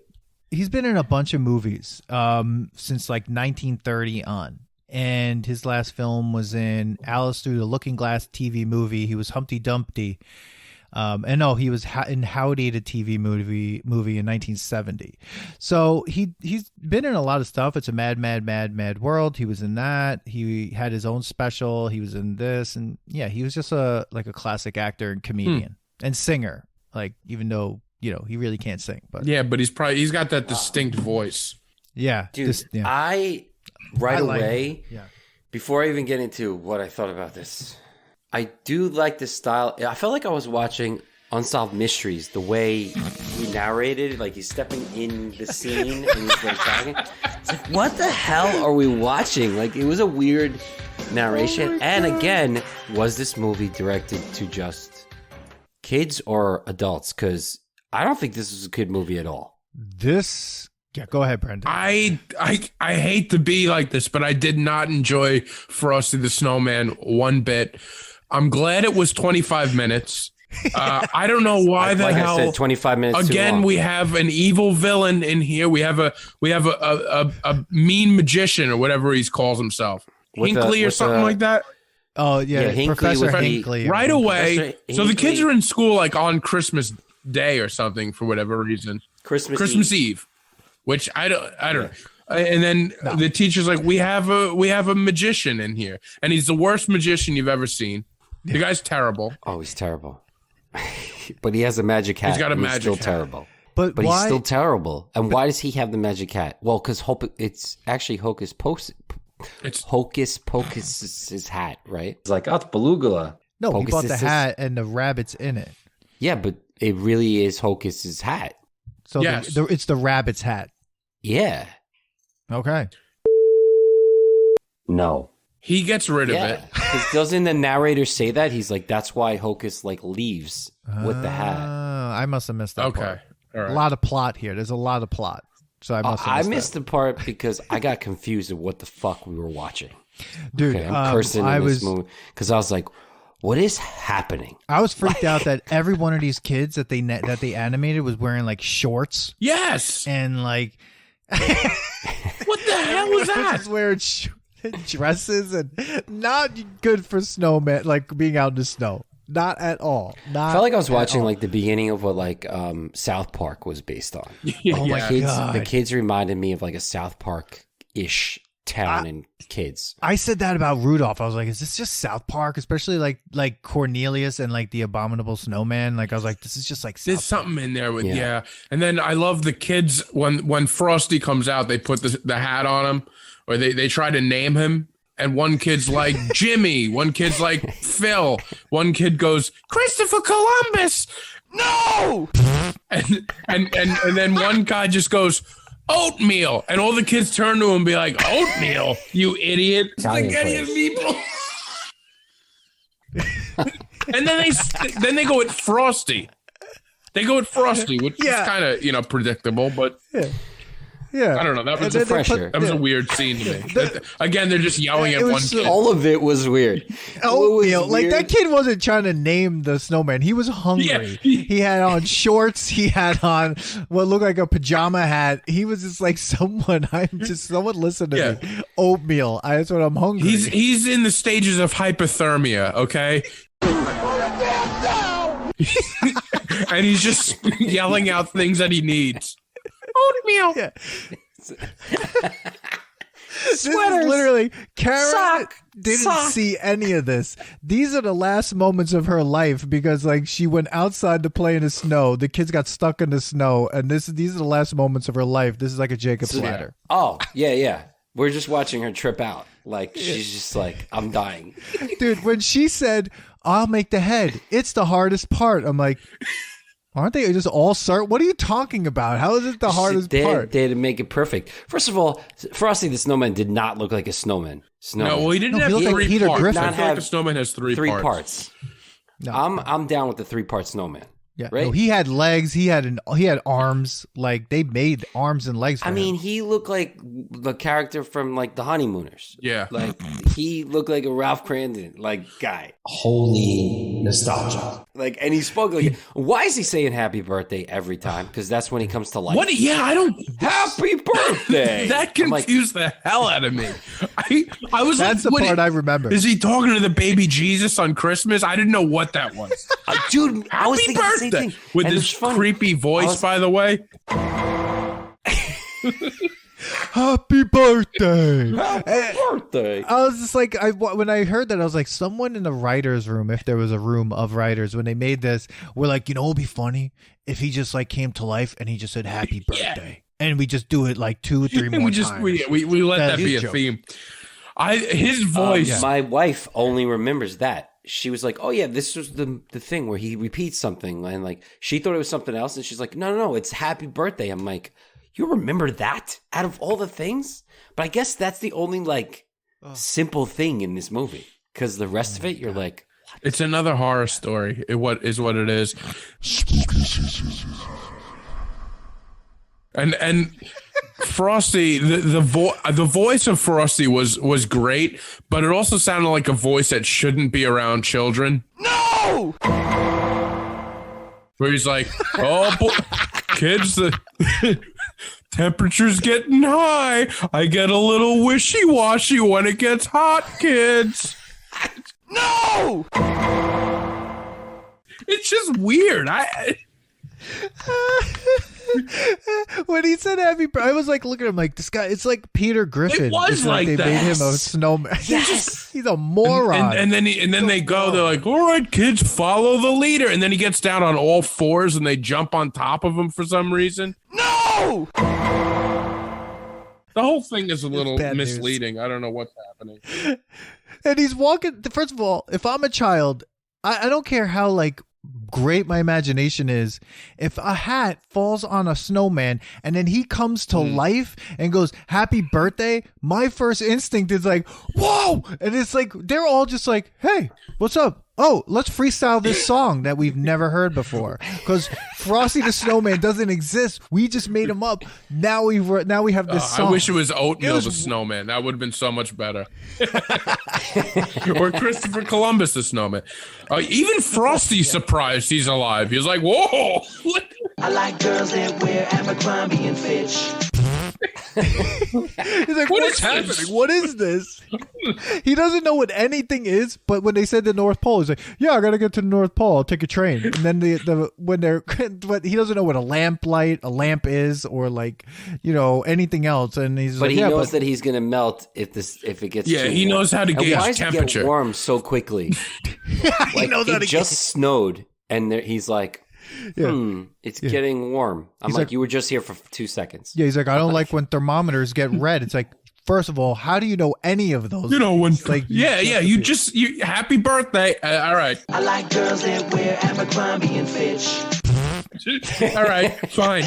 He's been in a bunch of movies since like 1930 on. And his last film was in Alice Through the Looking Glass TV movie. He was Humpty Dumpty. And no, he was in Howdy, the TV movie in 1970. So he's been in a lot of stuff. It's a mad world. He was in that. He had his own special. He was in this, and yeah, he was just a classic actor and comedian and singer. Like even though he really can't sing, but
Yeah, but he's got that distinct voice.
yeah,
Dude,
I like
away,
him. Yeah.
before I even get into what I thought about this, I do like this style. I felt like I was watching Unsolved Mysteries, the way he narrated, like he's stepping in the scene and he's like talking. It's like, what the hell are we watching? Like, it was a weird narration. And again, was this movie directed to just kids or adults? Because I don't think this was a kid movie at all.
Yeah, go ahead, Brendan.
I hate to be like this, but I did not enjoy Frosty the Snowman one bit. I'm glad it was 25 minutes. I don't know why the
like
hell.
I said, 25 minutes too
Again,
long.
we have an evil villain in here. We have a mean magician or whatever he calls himself, Hinkley or something like that.
Oh yeah,
Hinckley
Professor
with the-
Hinkley.
Right away.
Professor
So the kids
Hinkley.
are in school like on Christmas Day or something for whatever reason.
Christmas
Eve, which I don't know. And then the teacher's like, we have a magician in here, and he's the worst magician you've ever seen. The guy's terrible.
Oh, he's terrible. But he has a magic hat.
He's got a
and
magic
still
hat.
terrible.
But
But
why?
he's still terrible. And why does he have the magic hat? Well, because it's actually Hocus Pocus.
It's
Hocus Pocus's hat, right?
It's like, oh, Beluga.
no, he bought the
Pocus-
hat and the rabbits in it.
Yeah, but it really is Hocus's hat.
So
Yes.
it's the rabbit's hat.
Yeah.
Okay.
No.
he gets rid of
Yeah.
it.
'Cause doesn't the narrator say that? He's like, that's why Hocus like leaves with the hat.
I must have missed that
Okay,
part.
all right.
A lot of plot here. There's a lot of plot. So I must have
I
missed
missed the part because I got confused of what the fuck we were watching.
that. Dude,
Okay, I'm cursing
I
in
was
this movie because I was like, what is happening?
I was freaked out that every one of these kids that they animated was wearing like shorts
Yes.
and like
What the hell was that?
just wearing dresses and not good for snowman, like being out in the snow. Not at all.
I felt like I was watching like the beginning of what like South Park was based on.
Oh my God.
The kids reminded me of like a South Park-ish town and kids.
I said that about Rudolph. I was like, is this just South Park? Especially like Cornelius and like the Abominable Snowman. Like I was like, this is just like South
There's something in there with yeah. And then I love the kids when Frosty comes out, they put the hat on him, or they try to name him. And one kid's like Jimmy, one kid's like Phil, one kid goes Christopher Columbus, no, and then one guy just goes oatmeal, and all the kids turn to him and be like, oatmeal, you idiot, spaghetti and meatballs. And then they go with Frosty. Which is kind of predictable, but.
Yeah,
I don't know. That was
that
was a weird scene to me. Again, they're just yelling at one kid.
All of it was weird.
Like that kid wasn't trying to name the snowman. He was hungry.
Yeah.
He had on shorts. He had on what looked like a pajama hat. He was just like someone listen to me. Oatmeal. That's what I'm hungry.
He's in the stages of hypothermia. Okay. And he's just yelling out things that he needs. Oatmeal.
Yeah. This is literally Karen didn't see any of this. These are the last moments of her life because like she went outside to play in the snow. The kids got stuck in the snow, and these are the last moments of her life. This is like a Jacob's ladder.
Oh yeah. We're just watching her trip out. Like she's just like, I'm dying,
dude. When she said, "I'll make the head," it's the hardest part. I'm like. Aren't they just all start? What are you talking about? How is it the hardest part?
They had to make it perfect. First of all, Frosty the Snowman did not look like a snowman.
No, well, he didn't have three
Peter
parts.
Griffin.
I feel like a snowman has three parts.
No. I'm down with the 3-part snowman.
Yeah,
right.
No, he had legs. He had arms. like they made arms and legs. For him.
He looked like the character from like the Honeymooners.
Yeah,
like he looked like a Ralph Cramden like guy.
Holy nostalgia!
Like, and he spoke like, why is he saying "Happy Birthday" every time? Because that's when he comes to life.
What? Yeah, I don't.
Happy birthday!
That confused the hell out of me. I was.
That's
like,
the part I remember.
Is he talking to the baby Jesus on Christmas? I didn't know what that was.
Dude, I was thinking the same thing.
With
and
this creepy voice, by the way.
Happy birthday!
Happy birthday!
I was just like, when I heard that, I was like, someone in the writers' room, if there was a room of writers, when they made this, were like, it would be funny if he just like came to life and he just said "Happy birthday," and we just do it like 2 or 3 more times.
We let that be a theme. His voice.
My wife only remembers that. She was like, "Oh yeah, this was the thing where he repeats something," and like she thought it was something else, and she's like, "No, it's Happy Birthday." I'm like, "You remember that out of all the things?" But I guess that's the only like simple thing in this movie because the rest of it, you're like, what?
It's another horror story. What it is. And Frosty, the voice of Frosty was great, but it also sounded like a voice that shouldn't be around children. No! Where he's like, "Oh, boy, kids, the temperature's getting high. I get a little wishy-washy when it gets hot, kids." No! It's just weird.
When he said "Happy Birthday," I was like, looking at him like, this guy, it's like Peter Griffin.
It was
it's
like
they
that.
made him a snowman.
Yes.
He's a moron.
And then they go, they're like, "All right, kids, follow the leader." And then he gets down on all fours and they jump on top of him for some reason. No! The whole thing is a little misleading. I don't know what's happening.
And he's walking. First of all, if I'm a child, I don't care how like great my imagination is. If a hat falls on a snowman and then he comes to life and goes "Happy Birthday," my first instinct is like, "Whoa!" And it's like they're all just like, "Hey, what's up? Oh, let's freestyle this song that we've never heard before." Because Frosty the Snowman doesn't exist. We just made him up. Now we have this song.
I wish it was Oatmeal the Snowman. That would have been so much better. Or Christopher Columbus the Snowman. Even Frosty's surprised he's alive. He's like, "Whoa!"
I like girls that wear Abercrombie and Fitch.
He's like, what's happening? What is this? He doesn't know what anything is, but when they said the North Pole, he's like, yeah, I gotta get to the North Pole. I'll take a train. And then but he doesn't know what a lamp is, or like, anything else. And he's
but
like,
he knows that he's gonna melt if it gets.
Yeah, he knows how to gauge temperature.
It get warm so quickly?
He knows how to
just snowed, and he's like, it's getting warm. I'm like, you were just here for 2 seconds.
Yeah, he's like, I don't like when thermometers get red. It's like, first of all, how do you know any of those?
You happy birthday. All right.
I like girls that wear Abercrombie and Fitch.
All right, fine.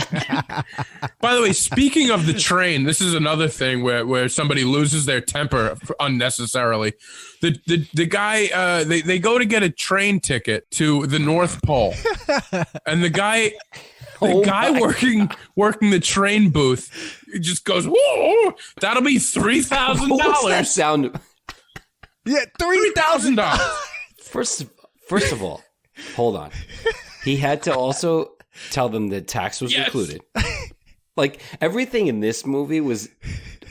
By the way, speaking of the train, this is another thing where somebody loses their temper unnecessarily. The guy they go to get a train ticket to the North Pole, and the guy working the train booth just goes, "Whoa, that'll be $3,000."
Sound?
Yeah, $3,000.
First of all, hold on. He had to also tell them that tax was included. Like, everything in this movie was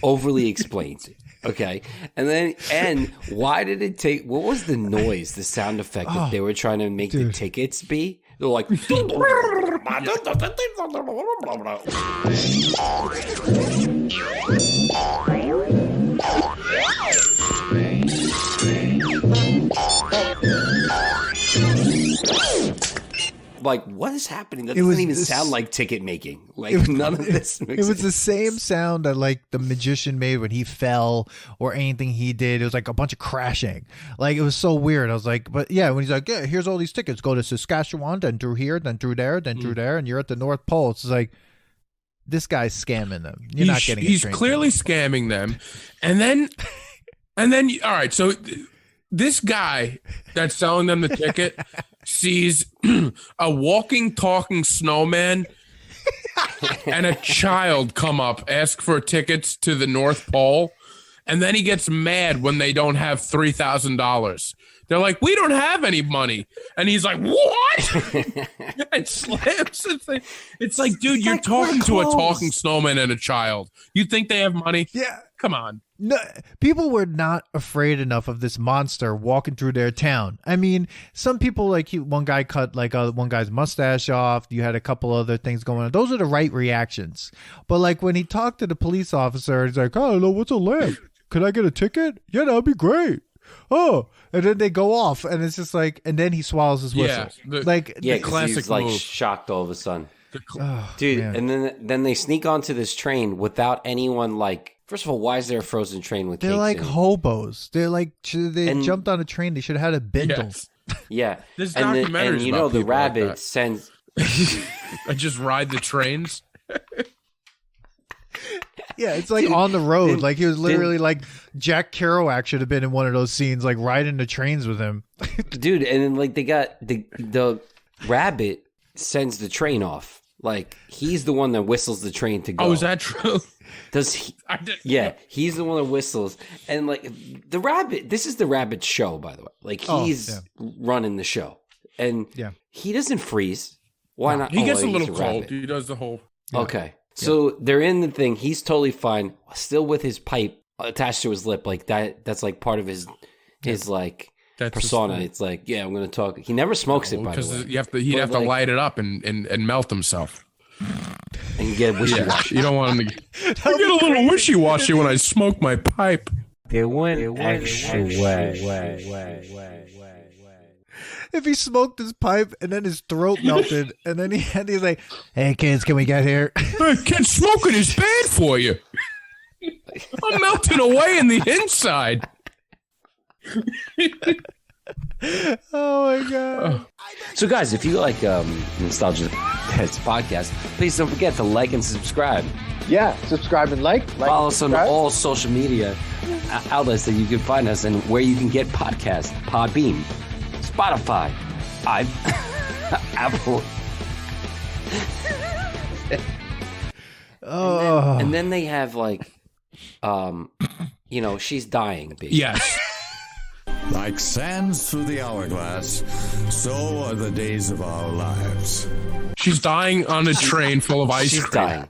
overly explained. Okay. And why did it take, what was the noise, the sound effect that they were trying to make the tickets be? They're like, like, what is happening? That doesn't even sound like ticket making. Like, none of this makes
It was the same sound that, like, the magician made when he fell, or anything he did. It was like a bunch of crashing. Like, it was so weird. I was like, but yeah, when he's like, yeah, here's all these tickets. Go to Saskatchewan, then through here, then through there, then through there, and you're at the North Pole. It's like, this guy's scamming them. You're not getting.
He's clearly scamming them, and then, all right. So this guy that's selling them the ticket sees a walking, talking snowman and a child come up, ask for tickets to the North Pole, and then he gets mad when they don't have $3,000. They're like, we don't have any money. And he's like, what? And slams. It's like, dude, you're talking to a talking snowman and a child. You think they have money?
Yeah.
Come on.
No, people were not afraid enough of this monster walking through their town. I mean, some people, like, one guy cut like one guy's mustache off. You had a couple other things going on. Those are the right reactions. But like when he talked to the police officer, he's like, I don't know, what's a lamp? Could I get a ticket? Yeah, that'd be great. Oh, and then they go off, and it's just like, and then he swallows his whistle.
The classic
he's like
move.
shocked all of a sudden.
Oh,
dude,
man.
and then they sneak onto this train without anyone, like, first of all, why is there a frozen train with
They're
cakes
like
in it?
They jumped on a train. They should have had a bindle.
Yes.
Yeah.
There's
and
documentaries
you
about
know, the
people like
rabbit
that.
sends.
I just ride the trains.
Yeah, it's like on the road. Like, he was literally like, Jack Kerouac should have been in one of those scenes, like riding the trains with him.
Dude, and then, like, they got the rabbit sends the train off. Like, he's the one that whistles the train to go.
Oh, is that true?
Does he? Yeah, he's the one that whistles. And, like, the rabbit, this is the rabbit's show, by the way. Like, he's running the show. And he doesn't freeze. Why not?
He gets a little
he's
cold.
rabbit.
He does the whole.
Okay. So they're in the thing. He's totally fine, still with his pipe attached to his lip. Like, that's like part of his like persona. It's like, yeah, I'm going to talk. He never smokes it, by the way.
Because he'd have to light it up and melt himself.
And get wishy-washy.
You don't want him to get a little wishy-washy when I smoke my pipe.
It went extra way.
If he smoked his pipe and then his throat melted, and then he's like, hey, kids, can we get here?
Hey, kids, smoking is bad for you. I'm melting away in the inside.
Oh, my God.
So, guys, if you like Nostalgia Pets podcast, please don't forget to like and subscribe.
Yeah, subscribe and like.
Follow us on all social media outlets that you can find us, and where you can get podcasts: Podbean, Spotify, Apple. And then they have, like, she's dying, baby.
Yes.
Like sands through the hourglass, so are the days of our lives.
She's dying on a train full of ice
She's
cream.
dying.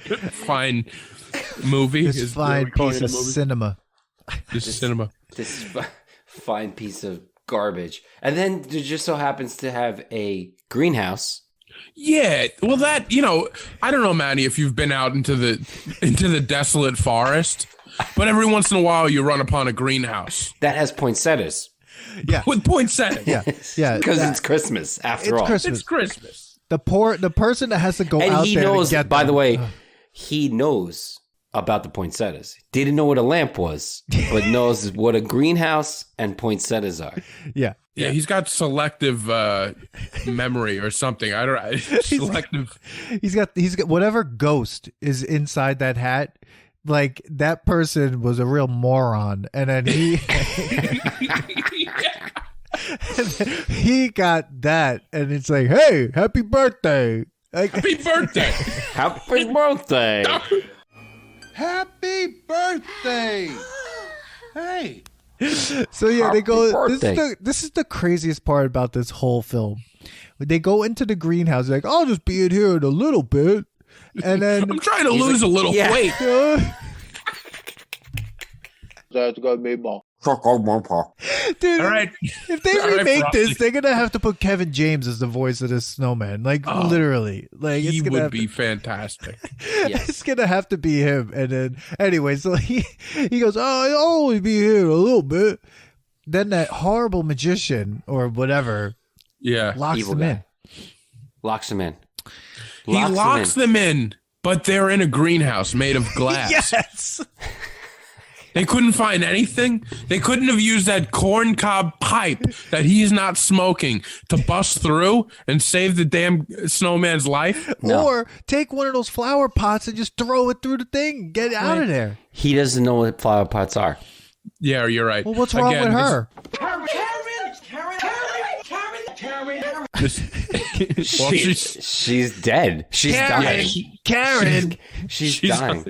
fine movie.
This fine piece of cinema.
This is cinema.
This fine piece of garbage. And then it just so happens to have a greenhouse.
Yeah, well, that I don't know, Manny, if you've been out into the desolate forest, but every once in a while you run upon a greenhouse
That has poinsettias.
Yeah.
with poinsettia.
Yeah.
Because it's Christmas, after all.
Christmas.
It's Christmas.
The person that has to go
And
out
he
there
knows,
to get
by
them.
the way, he knows about the poinsettias. Didn't know what a lamp was, but knows what a greenhouse and poinsettias are.
Yeah.
Yeah, he's got selective memory or something. I don't. Selective.
He's got whatever ghost is inside that hat. Like, that person was a real moron, and then he got that, and it's like, hey, happy birthday! Like,
Happy birthday!
Happy birthday!
Happy birthday! Hey!
so yeah, they go.
birthday.
This is the craziest part about this whole film. When they go into the greenhouse, they're like, I'll just be in here in a little bit, and then
I'm trying to lose a little
yeah.
weight.
That's gonna be more. Dude,
All right.
if they
All right,
remake
Frosty.
this, they're gonna have to put Kevin James as the voice of this snowman. Like, literally. Like, it's
He
gonna
would
have
be fantastic.
Yes.
It's gonna have to be him. And then anyway, so he goes, I'll only be here a little bit. Then that horrible magician or whatever
Yeah.
locks
Evil
him
guy.
in.
Locks him in.
He locks them in, but they're in a greenhouse made of glass.
Yes.
They couldn't find anything. They couldn't have used that corncob pipe that he's not smoking to bust through and save the damn snowman's life.
No.
Or take one of those flower pots and just throw it through the thing. Get it out of there.
He doesn't know what flower pots are.
Yeah, you're right.
Well, what's wrong with her?
Well,
She's dead. She's dying.
Karen.
She's
she's
dying.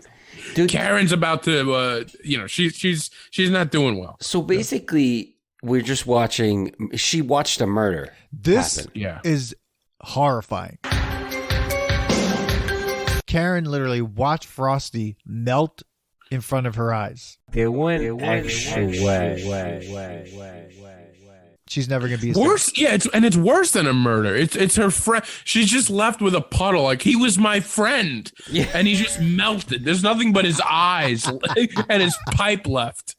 Dude,
Karen's about to, she's not doing well.
so basically, we're just watching. She watched a murder.
This
happen.
Yeah.
is horrifying. Karen literally watched Frosty melt in front of her eyes.
It went extra way.
She's never gonna be a
Worse, yeah, it's worse than a murder. It's her friend. She's just left with a puddle. Like, he was my friend,
Yeah.
and he just melted. There's nothing but his eyes and his pipe left,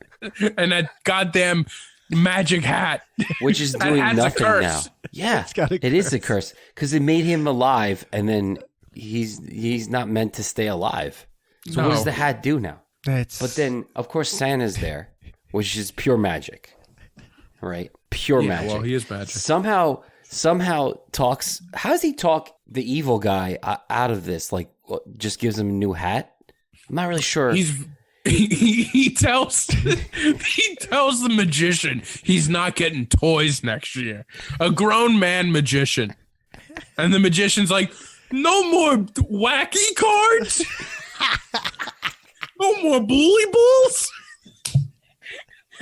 and that goddamn magic hat,
Which is
That
doing
hat's a
nothing
curse.
now. Yeah,
got a
it is a curse because it made him alive, and then he's not meant to stay alive. So what does
No.
the hat do now?
That's,
But then, of course, Santa's there, which is pure magic, right? Pure
Yeah,
magic.
well, he is magic.
Somehow talks. How does he talk the evil guy out of this? Like, just gives him a new hat. I'm not really sure.
He tells the magician he's not getting toys next year. A grown man magician, and the magician's like, no more wacky cards, no more bully balls.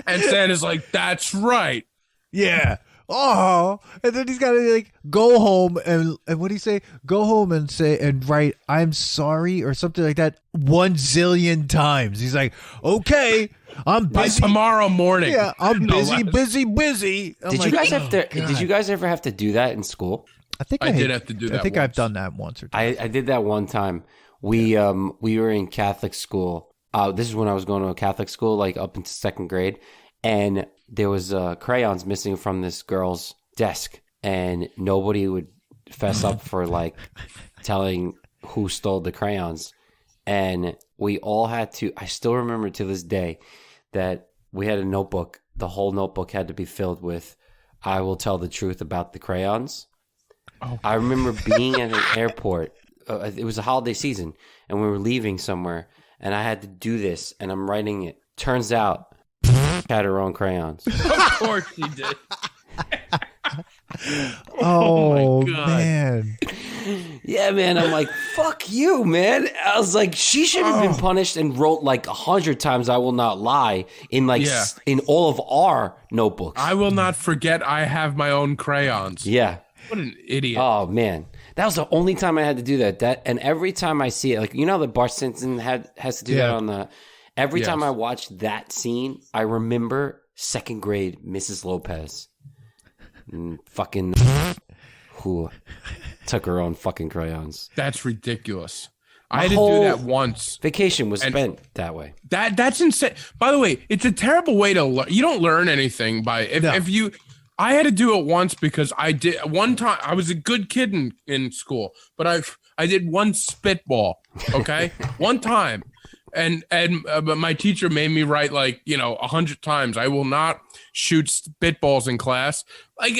And Santa's like, that's right.
yeah. Oh, and then he's got to like go home and what do you say? Go home and say and write "I'm sorry" or something like that 1 zillion times. He's like, okay, I'm
By
busy.
tomorrow morning.
Yeah, I'm
No
busy,
less.
I'm
did
like,
you guys
oh,
have to?
God.
Did you guys ever have to do that in school?
I think
I did have to do that
I think
once.
I've done that once or twice.
I did that one time. We were in Catholic school. This is when I was going to a Catholic school, like up into second grade, and there was crayons missing from this girl's desk, and nobody would fess up for like telling who stole the crayons, and we all had to. I still remember to this day that we had a notebook. The whole notebook had to be filled with "I will tell the truth about the crayons."
Oh.
I remember being at an airport. It was a holiday season, and we were leaving somewhere, and I had to do this, and I'm writing it. Turns out, had her own crayons.
Of course he did.
Oh,
God.
man.
Yeah, man. I'm like, fuck you, man. I was like, she should have been punished and wrote like 100 times "I will not lie" in like
Yeah.
in all of our notebooks.
I will not forget I have my own crayons.
Yeah.
What an idiot.
Oh man. That was the only time I had to do that. And every time I see it, like, you know, the Bart Simpson has to do that on the. Every time I watch that scene, I remember second grade Mrs. Lopez, fucking who took her own fucking crayons.
That's ridiculous. I had to do that once.
Vacation was spent that way.
That's insane. By the way, it's a terrible way to learn. You don't learn anything by if you. I had to do it once because I did one time. I was a good kid in school, but I did one spitball. Okay, one time, and but my teacher made me write 100 times. I will not shoot spitballs in class. Like.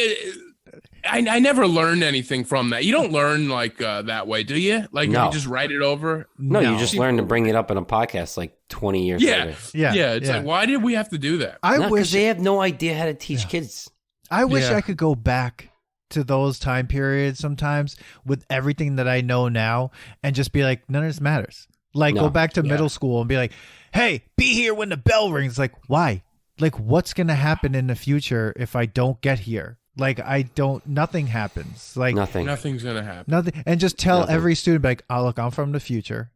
I never learned anything from that. You don't learn that way, do you? Like you just write it over?
No, you just learn to bring it up in a podcast 20 years later.
Yeah. It's like, why did we have to do that?
I wish
they have no idea how to teach kids.
I wish I could go back to those time periods sometimes with everything that I know now and just be like, none of this matters. Go back to middle school and be like, hey, be here when the bell rings. Like, why? Like, what's going to happen in the future if I don't get here? Nothing happens.
Nothing's gonna happen.
Nothing, and just tell every student, like, oh, look, I'm from the future.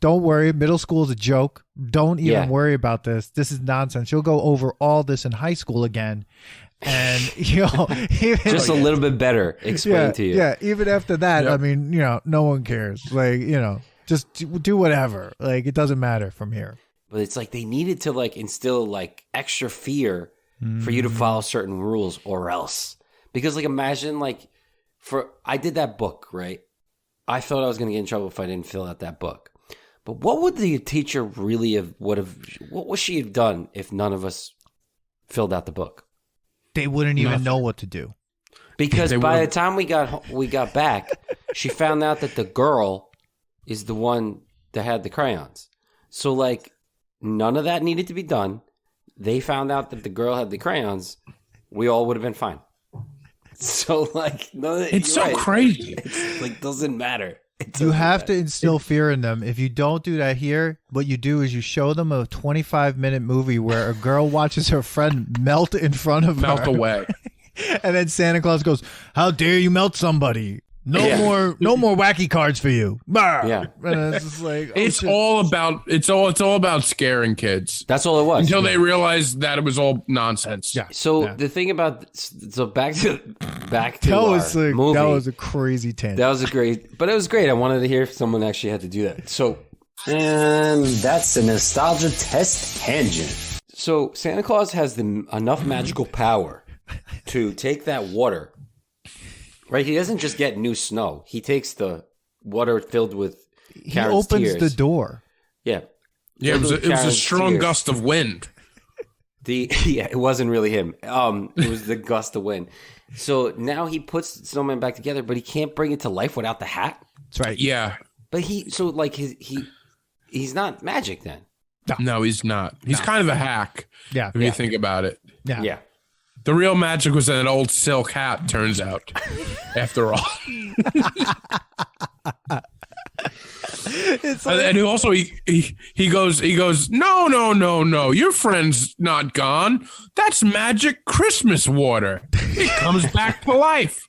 Don't worry, middle school is a joke. Don't even worry about this. This is nonsense. You'll go over all this in high school again, and
just a little bit better explained to you.
Yeah, even after that, I mean, no one cares. Just do whatever. It doesn't matter from here.
But it's like they needed to instill extra fear. For you to follow certain rules or else. Because imagine I did that book, right? I thought I was going to get in trouble if I didn't fill out that book. But what would the teacher really what would she have done if none of us filled out the book?
They wouldn't even know what to do.
Because by the time we got back, she found out that the girl is the one that had the crayons. So none of that needed to be done. They found out that the girl had the crayons, we all would have been fine. So,
it's so crazy.
It's doesn't matter.
You have to instill fear in them. If you don't do that here, what you do is you show them a 25-minute movie where a girl watches her friend melt in front of her.
Melt away.
And then Santa Claus goes, how dare you melt somebody? No more wacky cards for you.
Yeah,
and it's just
it's all about scaring kids.
That's all it was
until they realized that it was all nonsense.
Yeah.
So the thing about back to
movie.
That
was a crazy tangent.
That was but it was great. I wanted to hear if someone actually had to do that. So,
and that's a nostalgia test tangent.
So Santa Claus has enough magical power to take that water. Right, he doesn't just get new snow. He takes the water filled with Karen's tears.
He opens the door.
Yeah.
It was a strong gust of wind.
It wasn't really him. It was the gust of wind. So now he puts the snowman back together, but he can't bring it to life without the hat.
That's right.
Yeah.
But he's not magic then.
No, he's not. He's kind of a hack.
Yeah.
If you think about it.
Yeah.
The real magic was an old silk hat, turns out, after all. And also he goes, no, your friend's not gone. That's magic Christmas water. It comes back to life.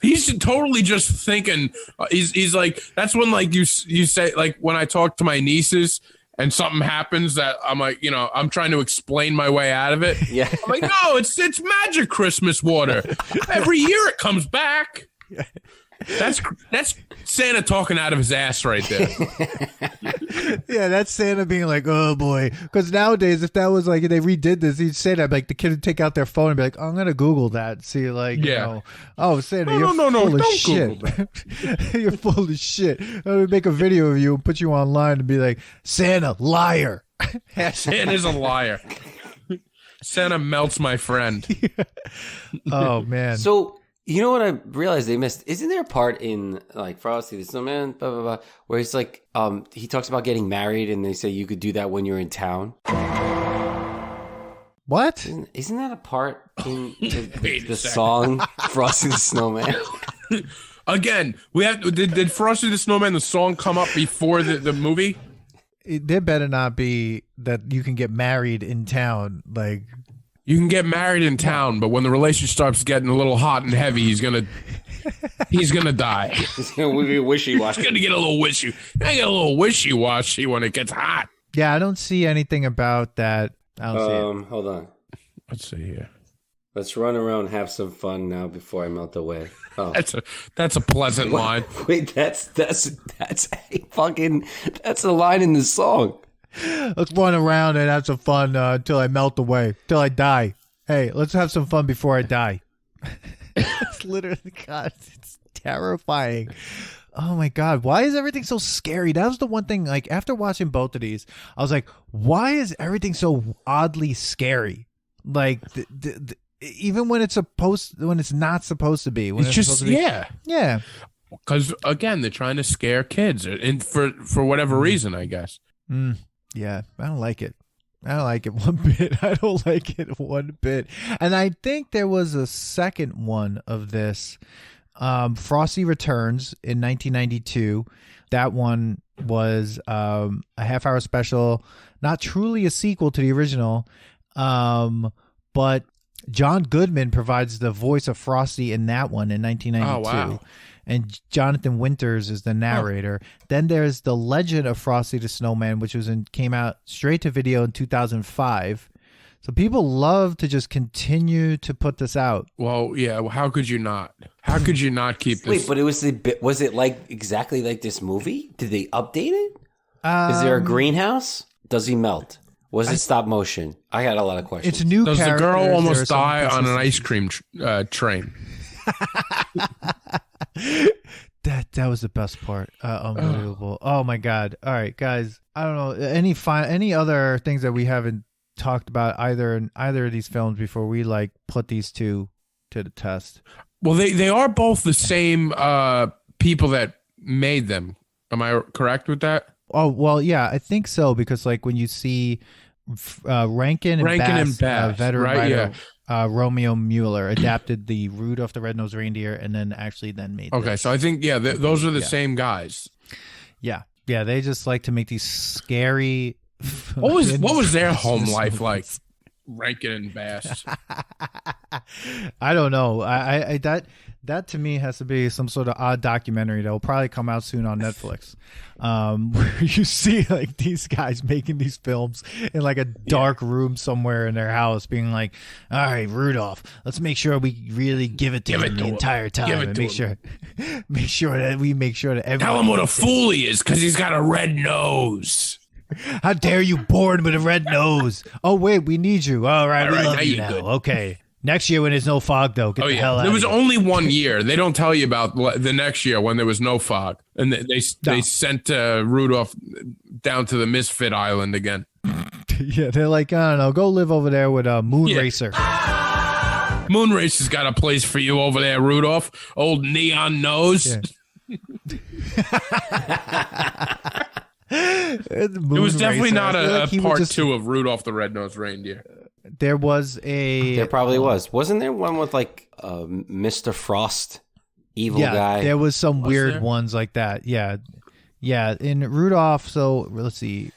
He's totally just thinking. He's like, that's when you say, when I talk to my nieces. And something happens that I'm like, I'm trying to explain my way out of it.
Yeah.
I'm like, no, it's magic Christmas water. Every year it comes back. That's Santa talking out of his ass right there.
Yeah, that's Santa being like, oh boy. Because nowadays, if that was they redid this, he'd say that. The kid would take out their phone and be like, oh, I'm going to Google that. See, oh, Santa, you're full of shit. You're full of shit. I'm going to make a video of you and put you online and be like, Santa, liar.
Santa's a liar. Santa melts my friend.
Oh, man.
So, you know what I realized they missed? Isn't there a part in Frosty the Snowman, blah, blah, blah, where he's he talks about getting married and they say you could do that when you're in town?
What?
Isn't that a part in the song Frosty the Snowman?
Again, did Frosty the Snowman, the song, come up before the movie?
There better not be that you can get married in town.
You can get married in town, but when the relationship starts getting a little hot and heavy, he's gonna he's gonna die.
Wishy-washy.
He's gonna get a little wishy-washy when it gets hot.
Yeah, I don't see anything about that. I don't see it.
Hold on.
Let's see here.
Let's run around and have some fun now before I melt away. Oh.
That's a pleasant line.
Wait, that's a line in the song.
Let's run around and have some fun until I melt away, till I die. Hey, let's have some fun before I die. It's literally, God, it's terrifying. Oh my God, why is everything so scary? That was the one thing, like, after watching both of these, I was like, why is everything so oddly scary? Like, even when it's not supposed to be. When
it's just,
supposed to be, yeah.
Because, again, they're trying to scare kids, and for whatever reason, I guess.
Yeah, I don't like it. I don't like it one bit. I don't like it one bit. And I think there was a second one of this. Frosty Returns in 1992. That one was a half-hour special, not truly a sequel to the original, but John Goodman provides the voice of Frosty in that one in 1992.
Oh, wow.
And Jonathan Winters is the narrator. Then there's The Legend of Frosty the Snowman, which came out straight to video in 2005. So people love to just continue to put this out.
Well, yeah. Well, how could you not? How could you not keep this?
Wait, but was it like exactly like this movie? Did they update it? Is there a greenhouse? Does he melt? Was it stop motion? I had a lot of questions.
It's new.
Does the girl almost die on an ice cream train?
That was the best part. Unbelievable. Oh my God. All right, guys. I don't know any other things that we haven't talked about in either of these films before we like put these two to the test.
Well, they are both the same people that made them. Am I correct with that?
Oh, well, yeah, I think so, because like when you see Rankin and Bass, veteran writer, Romeo Mueller adapted the Rudolph the Red-Nosed Reindeer and then made
Okay,
this.
so I think, those are the same guys.
Yeah, they just like to make these scary...
What was their home life like? Rankin and Bass.
I don't know. I that to me has to be some sort of odd documentary that will probably come out soon on Netflix, where you see like these guys making these films in like a dark room somewhere in their house, being like, "All right, Rudolph, let's make sure we really give it to him the entire time, and make sure that everyone
tell him what a fool he is because he's got a red nose."
How dare you born with a red nose? Oh, wait, we need you. All right, we love you now.
Good.
Okay. Next year when there's no fog, though, get the hell out
There was
of here.
only 1 year. They don't tell you about the next year when there was no fog. And they sent Rudolph down to the Misfit Island again.
Yeah, they're like, I don't know, go live over there with Moonracer.
Moonracer's got a place for you over there, Rudolph. Old neon nose.
Yeah.
It was definitely not a part 2 of Rudolph the Red-Nosed Reindeer.
There
probably was. Wasn't there one with like Mr. Frost, evil guy?
There was some weird ones like that. Yeah. In Rudolph, so let's see.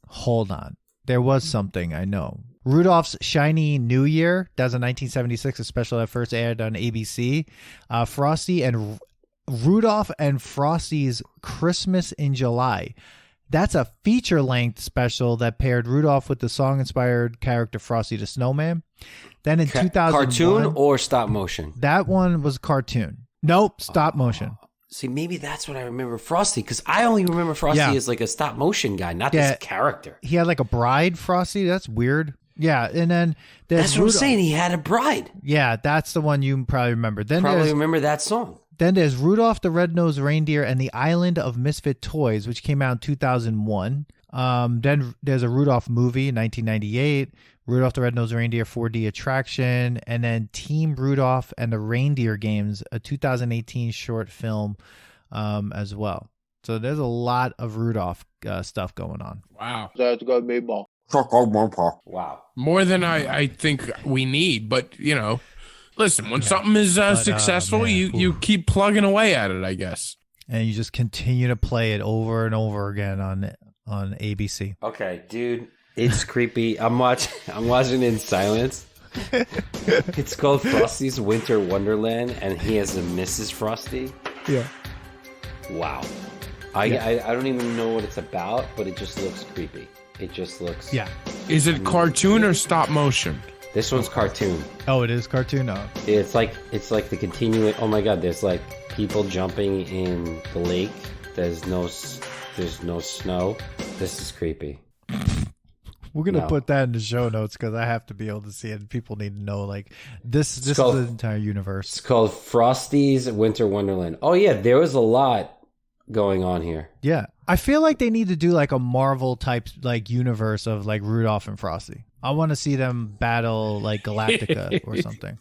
Hold on. There was something I know. Rudolph's Shiny New Year. That was a 1976, a special that first aired on ABC. Rudolph and Frosty's Christmas in July. That's a feature-length special that paired Rudolph with the song-inspired character Frosty the Snowman. Then in 2001...
Cartoon or stop motion?
That one was cartoon. Nope, stop motion.
See, maybe that's what I remember Frosty, because I only remember Frosty as like a stop motion guy, not this character.
He had like a bride, Frosty. That's weird. Yeah, and then
that's what I'm saying. He had a bride.
Yeah, that's the one you probably remember. Then
probably remember that song.
Then there's Rudolph the Red-Nosed Reindeer and the Island of Misfit Toys, which came out in 2001. Then there's a Rudolph movie in 1998, Rudolph the Red-Nosed Reindeer 4D attraction, and then Team Rudolph and the Reindeer Games, a 2018 short film as well. So there's a lot of Rudolph stuff going on.
Wow.
That's got me ball.
Wow.
More than I think we need, but listen, when something is successful, you keep plugging away at it, I guess.
And you just continue to play it over and over again on ABC.
Okay, dude, it's creepy. I'm watching in silence. It's called Frosty's Winter Wonderland, and he has a Mrs. Frosty.
Yeah.
Wow. I don't even know what it's about, but it just looks creepy. It just looks...
Yeah.
Is it cartoon or stop motion?
This one's cartoon.
Oh, it is cartoon? Oh.
It's like the continuing... Oh my god, there's like people jumping in the lake. There's no snow. This is creepy.
We're going to put that in the show notes because I have to be able to see it. And people need to know, like, this is the entire universe.
It's called Frosty's Winter Wonderland. Oh, yeah, there was a lot going on here.
Yeah. I feel like they need to do, like, a Marvel type, like, universe of, like, Rudolph and Frosty. I want to see them battle, like, Galactica or something.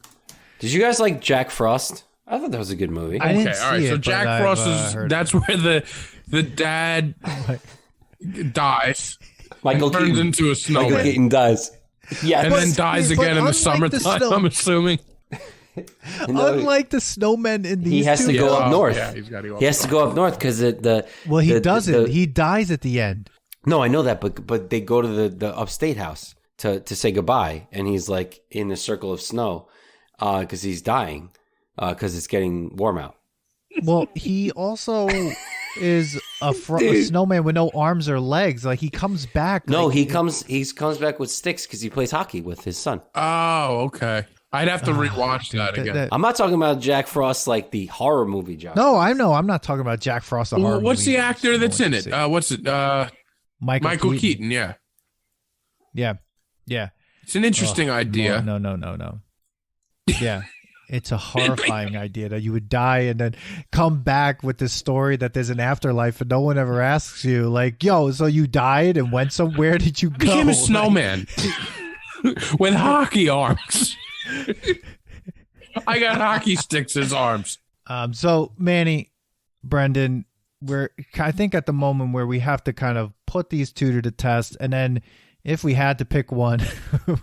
Did you guys like Jack Frost? I thought that was a good movie.
I didn't see
all right.
it,
So Jack Frost is that's where the dad dies.
Michael
turns
Keaton.
into a snowman.
Michael Keaton dies. Yeah,
and then dies again in the summertime, I'm assuming.
Unlike the snowmen in these
he has to go up north.
Yeah, he's got to go.
He has to go up north because
he doesn't. He dies at the end.
No, I know that, but they go to the upstate house to say goodbye, and he's like in a circle of snow because he's dying because it's getting warm out.
Well, he also is a snowman with no arms or legs. Like he comes back.
No,
like,
he comes back with sticks because he plays hockey with his son.
Oh, okay. I'd have to rewatch that again.
I'm not talking about Jack Frost like the horror movie Jack.
No, I know. I'm not talking about Jack Frost. The horror
what's
movie.
the actor that's in it? What's it? Michael Keaton. Yeah.
Yeah.
It's an interesting idea.
No. Yeah. It's a horrifying idea that you would die and then come back with this story that there's an afterlife and no one ever asks you, like, yo, so you died and went somewhere? Did you go?
Became a snowman with hockey arms. I got hockey sticks as arms.
So Manny, Brendan, we're I think at the moment where we have to kind of put these two to the test, and then if we had to pick one.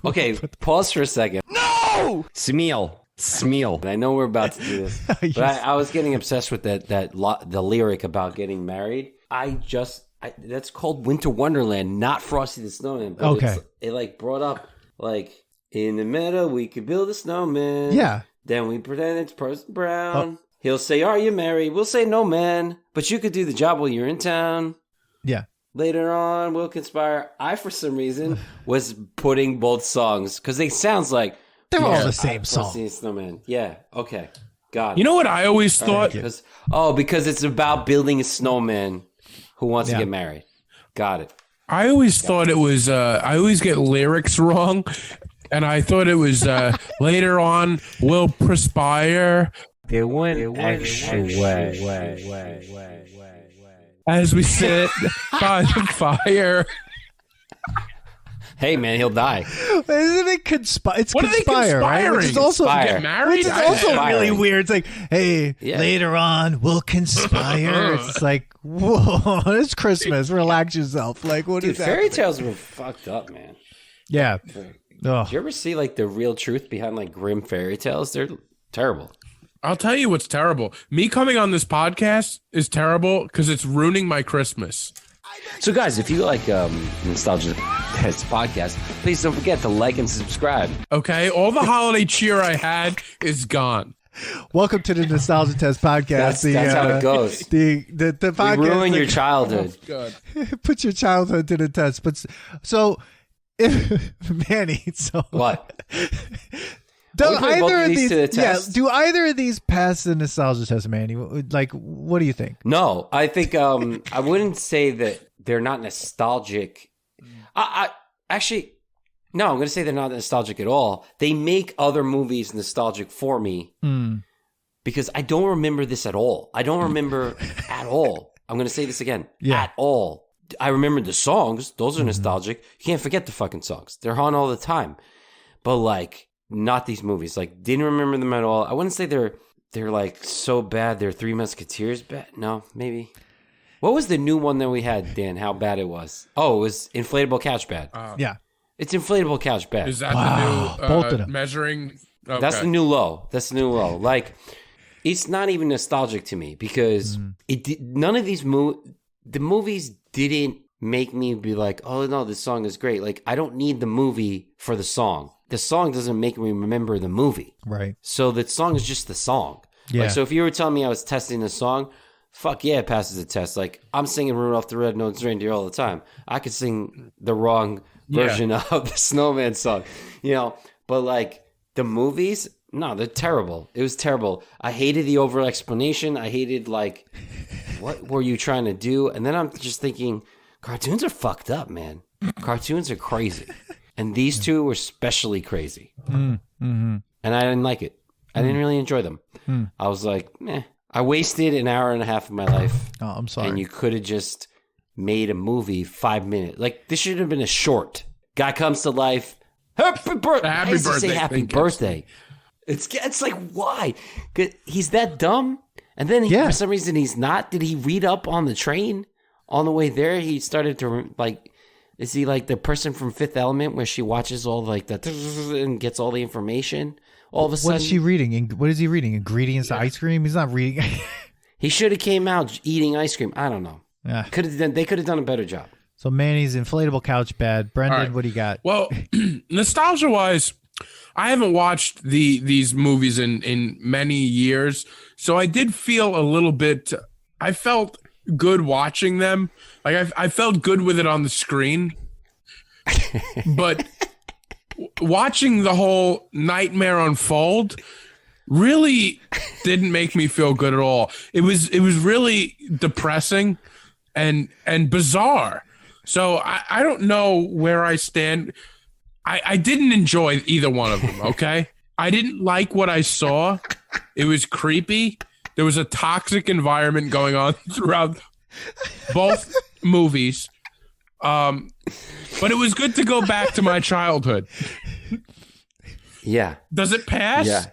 Okay, pause for a second.
No! Smeal.
I know we're about to do this, but I was getting obsessed with the lyric about getting married. That's called Winter Wonderland, not Frosty the Snowman. But
okay.
It like brought up like in the meadow we could build a snowman.
Yeah.
Then we pretend it's Parson Brown. He'll say, "Are you married?" We'll say, "No, man, but you could do the job while you're in town."
Yeah.
Later on, we'll conspire. I, for some reason, was putting both songs because they sounds like.
They're all the same song.
Frosty the Snowman. Yeah. Okay. Got it.
You know what I always thought?
Because it's about building a snowman who wants to get married. Got it.
I always thought it was. I always get lyrics wrong, and I thought it was later on will perspire.
It went extra way.
As we sit by the fire.
Hey man, he'll die.
Isn't it conspire? It's
what
conspire, right? Which is also
get married.
Which is also really weird. It's like, hey, later on we'll conspire. It's like, whoa, it's Christmas. Relax yourself. Like, what is that?
Fairy tales were fucked up, man.
Yeah.
Did you ever see like the real truth behind like grim fairy tales? They're terrible.
I'll tell you what's terrible. Me coming on this podcast is terrible because it's ruining my Christmas.
So guys, if you like Nostalgia Test podcast, please don't forget to like and subscribe.
Okay, all the holiday cheer I had is gone.
Welcome to the Nostalgia Test podcast.
That's how it goes.
The podcast.
We ruin your childhood.
God.
Put your childhood to the test. But so, Manny, so
what?
Do either of these pass the nostalgia test, Manny? Like, what do you think?
No, I think I wouldn't say that they're not nostalgic. Actually, no, I'm going to say they're not nostalgic at all. They make other movies nostalgic for me because I don't remember this at all. I don't remember at all. I'm going to say this again.
Yeah.
At all. I remember the songs. Those are nostalgic. You can't forget the fucking songs. They're on all the time. But like, not these movies. Like, didn't remember them at all. I wouldn't say they're like so bad. They're Three Musketeers bad. No, maybe. What was the new one that we had, Dan? How bad it was? Oh, it was Inflatable Couch bad.
Yeah.
It's Inflatable Couch bad.
Is that the
Both of
new
them.
measuring? Okay.
That's the new low. Like, it's not even nostalgic to me because none of these the movies didn't make me be like, oh no, this song is great. Like, I don't need the movie for the song. the song doesn't make me remember the movie.
Right.
So the song is just the song.
Yeah.
Like, so if you were telling me I was testing the song, fuck yeah, it passes the test. Like, I'm singing Rudolph the Red-Nosed Reindeer all the time. I could sing the wrong version of the Snowman song, you know? But, like, the movies, no, they're terrible. It was terrible. I hated the over-explanation. I hated, like, what were you trying to do? And then I'm just thinking, cartoons are fucked up, man. Cartoons are crazy. And these two were especially crazy.
Mm-hmm.
And I didn't like it. I didn't really enjoy them. I was like, I wasted an hour and a half of my life.
Oh, I'm sorry.
And you could have just made a movie 5 minutes. Like, this should have been a short. Guy comes to life. Happy birthday.
Happy birthday.
Say happy birthday. It's like, why? 'Cause he's that dumb? And then for some reason he's not. Did he read up on the train on the way there? He started to, like, is he like the person from Fifth Element where she watches all like the and gets all the information? All of a sudden,
what is she reading? What is he reading? Ingredients to ice cream? He's not reading.
He should have came out eating ice cream. I don't know.
Yeah.
They could have done a better job.
So Manny's inflatable couch bad. Brendan, what do you got?
Well, nostalgia-wise, I haven't watched these movies in many years, so I did feel a little bit. I felt good watching them. Like I felt good with it on the screen, but watching the whole nightmare unfold really didn't make me feel good at all. It was really depressing and bizarre. So I don't know where I stand. I didn't enjoy either one of them, okay? I didn't like what I saw. It was creepy. There was a toxic environment going on throughout both movies. But it was good to go back to my childhood.
Yeah.
Does it pass?
Yeah.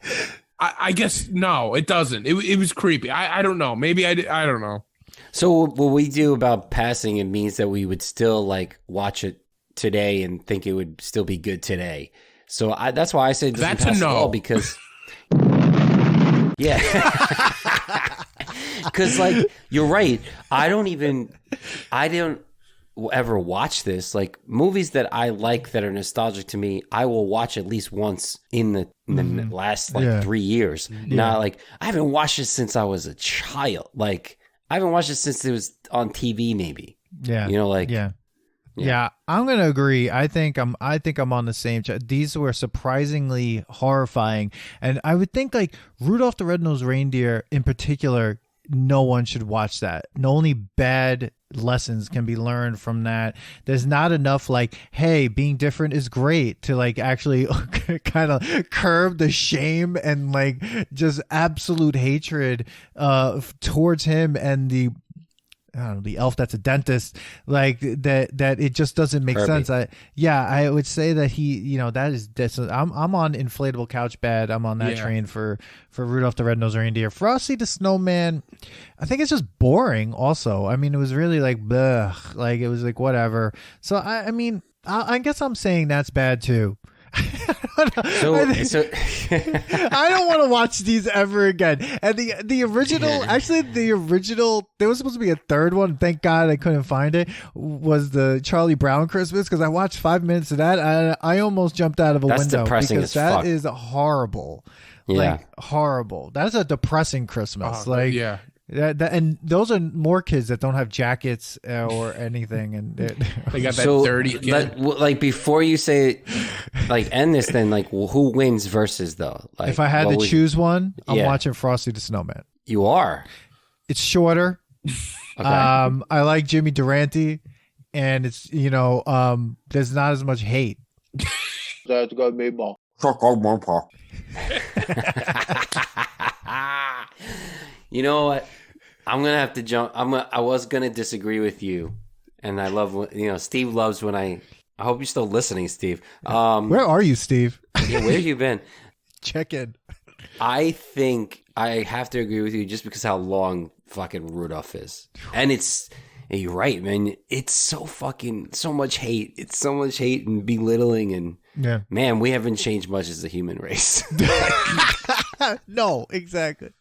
I guess no, it doesn't. It was creepy. I don't know. Maybe I don't know.
So what we do about passing, it means that we would still like watch it today and think it would still be good today. So that's why I say it doesn't
That's
pass
a no.
at all, because yeah. Because like you're right. I don't ever watch this. Like movies that I like that are nostalgic to me, I will watch at least once in the last 3 years. Not like I haven't watched it since I was a child. Like I haven't watched it since it was on TV maybe.
Yeah.
You know, like
Yeah, I'm gonna agree. I think I'm on the same. These were surprisingly horrifying, and I would think like Rudolph the Red-Nosed Reindeer in particular, no one should watch that. Only bad lessons can be learned from that. There's not enough like, hey, being different is great to like actually kind of curb the shame and like just absolute hatred towards him and the elf that's a dentist, like that it just doesn't make sense. I would say that he, that's I'm on inflatable couch bad. I'm on that train for Rudolph the Red-Nosed Reindeer. Frosty the Snowman, I think it's just boring also. I mean, it was really like bleh, like it was like whatever. So I mean I guess I'm saying that's bad too. I don't want to watch these ever again. And the original, there was supposed to be a third one. Thank God I couldn't find it. Was the Charlie Brown Christmas, because I watched 5 minutes of that. I almost jumped out of a window
depressing
because
as fuck.
That is horrible.
Yeah.
Like horrible. That's a depressing Christmas.
Yeah.
And those are more kids that don't have jackets or anything, and
They got that dirty kid.
Like before you say, like end this, then like who wins versus though? Like,
if I had to choose one, I'm watching Frosty the Snowman.
You are.
It's shorter.
Okay.
I like Jimmy Durante, and it's there's not as much hate.
That's got me ball.
You know what? I'm gonna have to jump. I was gonna disagree with you, and I love Steve loves when I hope you're still listening, Steve.
Where are you, Steve?
Yeah, where have you been?
Check in.
I think I have to agree with you just because how long fucking Rudolph is, and you're right, man. It's so much hate. It's so much hate and belittling, and man, we haven't changed much as a human race.
No, exactly.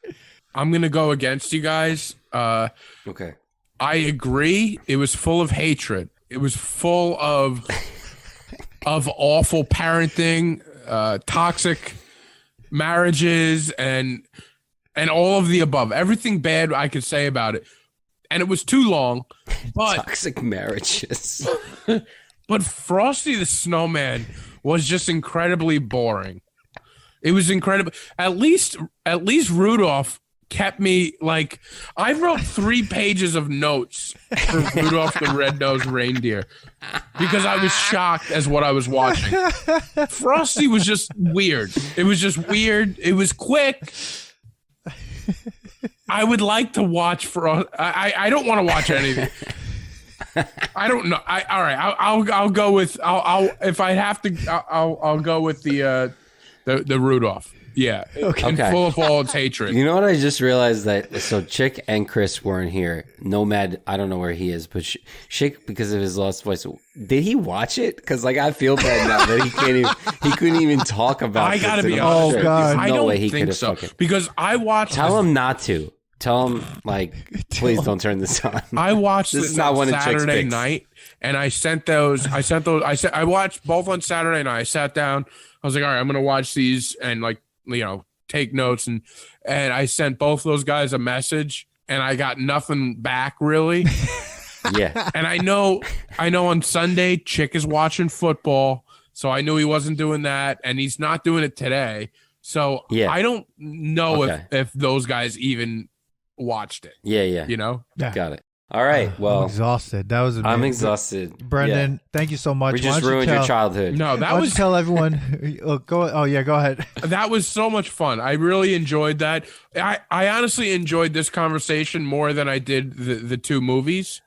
I'm going to go against you guys.
Okay.
I agree. It was full of hatred. It was full of awful parenting. toxic marriages and all of the above. Everything bad I could say about it. And it was too long. But
Toxic marriages.
But Frosty the Snowman was just incredibly boring. It was incredible. At least Rudolph kept me like, I wrote 3 pages of notes for Rudolph the Red-Nosed Reindeer because I was shocked as what I was watching. Frosty was just weird. It was just weird. It was quick. I would like to watch I don't want to watch anything. I don't know. All right. I'll go with if I have to I'll go with the Rudolph. Yeah. Okay. And full of all its hatred.
You know what? I just realized that. So Chick and Chris weren't here. Nomad, I don't know where he is, but Chick, because of his lost voice, did he watch it? Because like I feel bad now that he couldn't even talk about.
I gotta be
honest. Oh God!
I don't think so because I watched.
Tell him not to. Tell him like, please don't turn this on.
I watched
this is not one of Chick's
Saturday
picks.
night, and I watched both on Saturday night. I sat down. I was like, all right, I'm gonna watch these and like, you know, take notes, and I sent both those guys a message, and I got nothing back really.
Yeah.
And I know on Sunday Chick is watching football, so I knew he wasn't doing that, and he's not doing it today. So yeah. I don't know if those guys even watched it.
Yeah.
You know?
Yeah. Got it. All right. Well,
I'm exhausted. That was amazing.
I'm exhausted.
Brendan, thank you so much.
We just ruined your childhood.
No, that was
tell everyone. Go ahead.
That was so much fun. I really enjoyed that. I honestly enjoyed this conversation more than I did the 2 movies.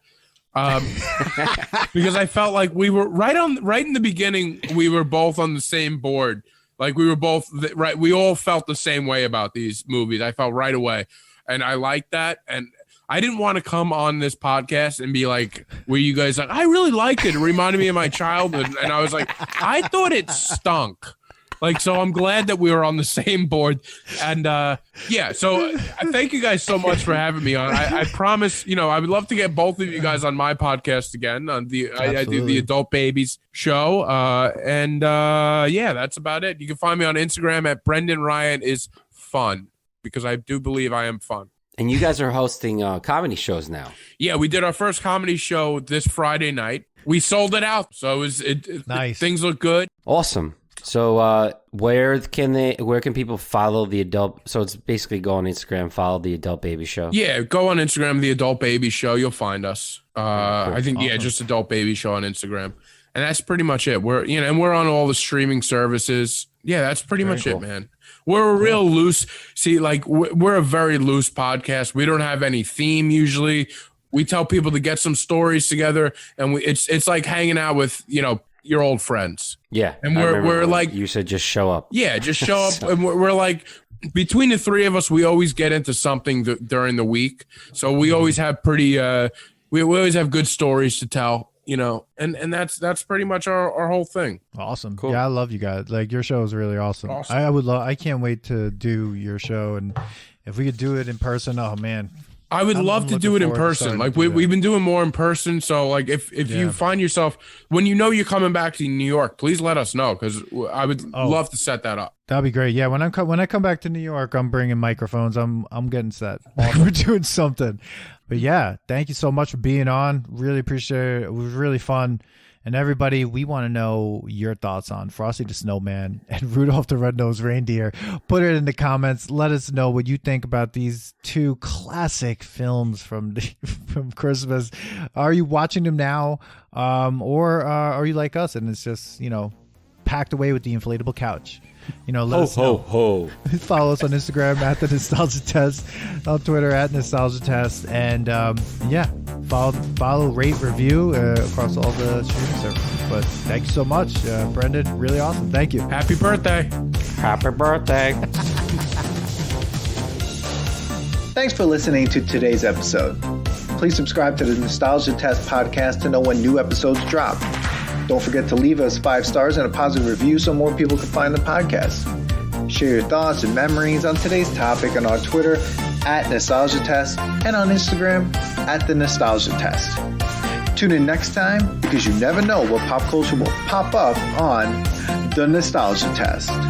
Because I felt like we were right in the beginning. We were both on the same board. Like we were both right. We all felt the same way about these movies. I felt right away. And I liked that. And I didn't want to come on this podcast and be like, were you guys like, I really liked it. It reminded me of my childhood. And I was like, I thought it stunk. Like, so I'm glad that we were on the same board. And yeah, so thank you guys so much for having me on. I promise, you know, I would love to get both of you guys on my podcast again. On I do the Adult Babies show. Yeah, that's about it. You can find me on Instagram at Brendan Ryan is fun, because I do believe I am fun.
And you guys are hosting comedy shows now.
Yeah, we did our first comedy show this Friday night. We sold it out, so nice. Things look good.
Awesome. So where can people follow the adult? So it's basically go on Instagram, follow the Adult Baby Show.
Yeah, go on Instagram, the Adult Baby Show. You'll find us. Cool. I think awesome. Yeah, just Adult Baby Show on Instagram, and that's pretty much it. We're on all the streaming services. Yeah, that's pretty much it, man. We're a real loose. See, like we're a very loose podcast. We don't have any theme usually. We tell people to get some stories together, and it's like hanging out with your old friends.
Yeah,
and we're like,
you said just show up.
Yeah, just show up, and we're like, between the 3 of us, we always get into something during the week, so we always have we always have good stories to tell. And that's pretty much our whole thing.
Awesome. Cool. Yeah, I love you guys. Like, your show is really awesome. I can't wait to do your show, and if we could do it in person, oh man.
I would love to do it in person. Like we've been doing more in person. So like if you find yourself, when you're coming back to New York, please let us know, because I would love to set that up.
That'd be great. Yeah, when I come back to New York, I'm bringing microphones. I'm getting set. We're doing something. But yeah, thank you so much for being on. Really appreciate it. It was really fun. And everybody, we want to know your thoughts on Frosty the Snowman and Rudolph the Red-Nosed Reindeer. Put it in the comments. Let us know what you think about these 2 classic films from Christmas. Are you watching them now? Or are you like us and it's just, packed away with the inflatable couch? Let us know. Follow us on Instagram at The Nostalgia Test, on Twitter at Nostalgia Test, and follow, rate, review across all the streaming services. But thank you so much, Brendan. Really awesome. Thank you.
Happy birthday.
Happy birthday.
Thanks for listening to today's episode. Please subscribe to the Nostalgia Test podcast to know when new episodes drop. Don't forget to leave us 5 stars and a positive review so more people can find the podcast. Share your thoughts and memories on today's topic on our Twitter at Nostalgia Test and on Instagram at The Nostalgia Test. Tune in next time, because you never know what pop culture will pop up on The Nostalgia Test.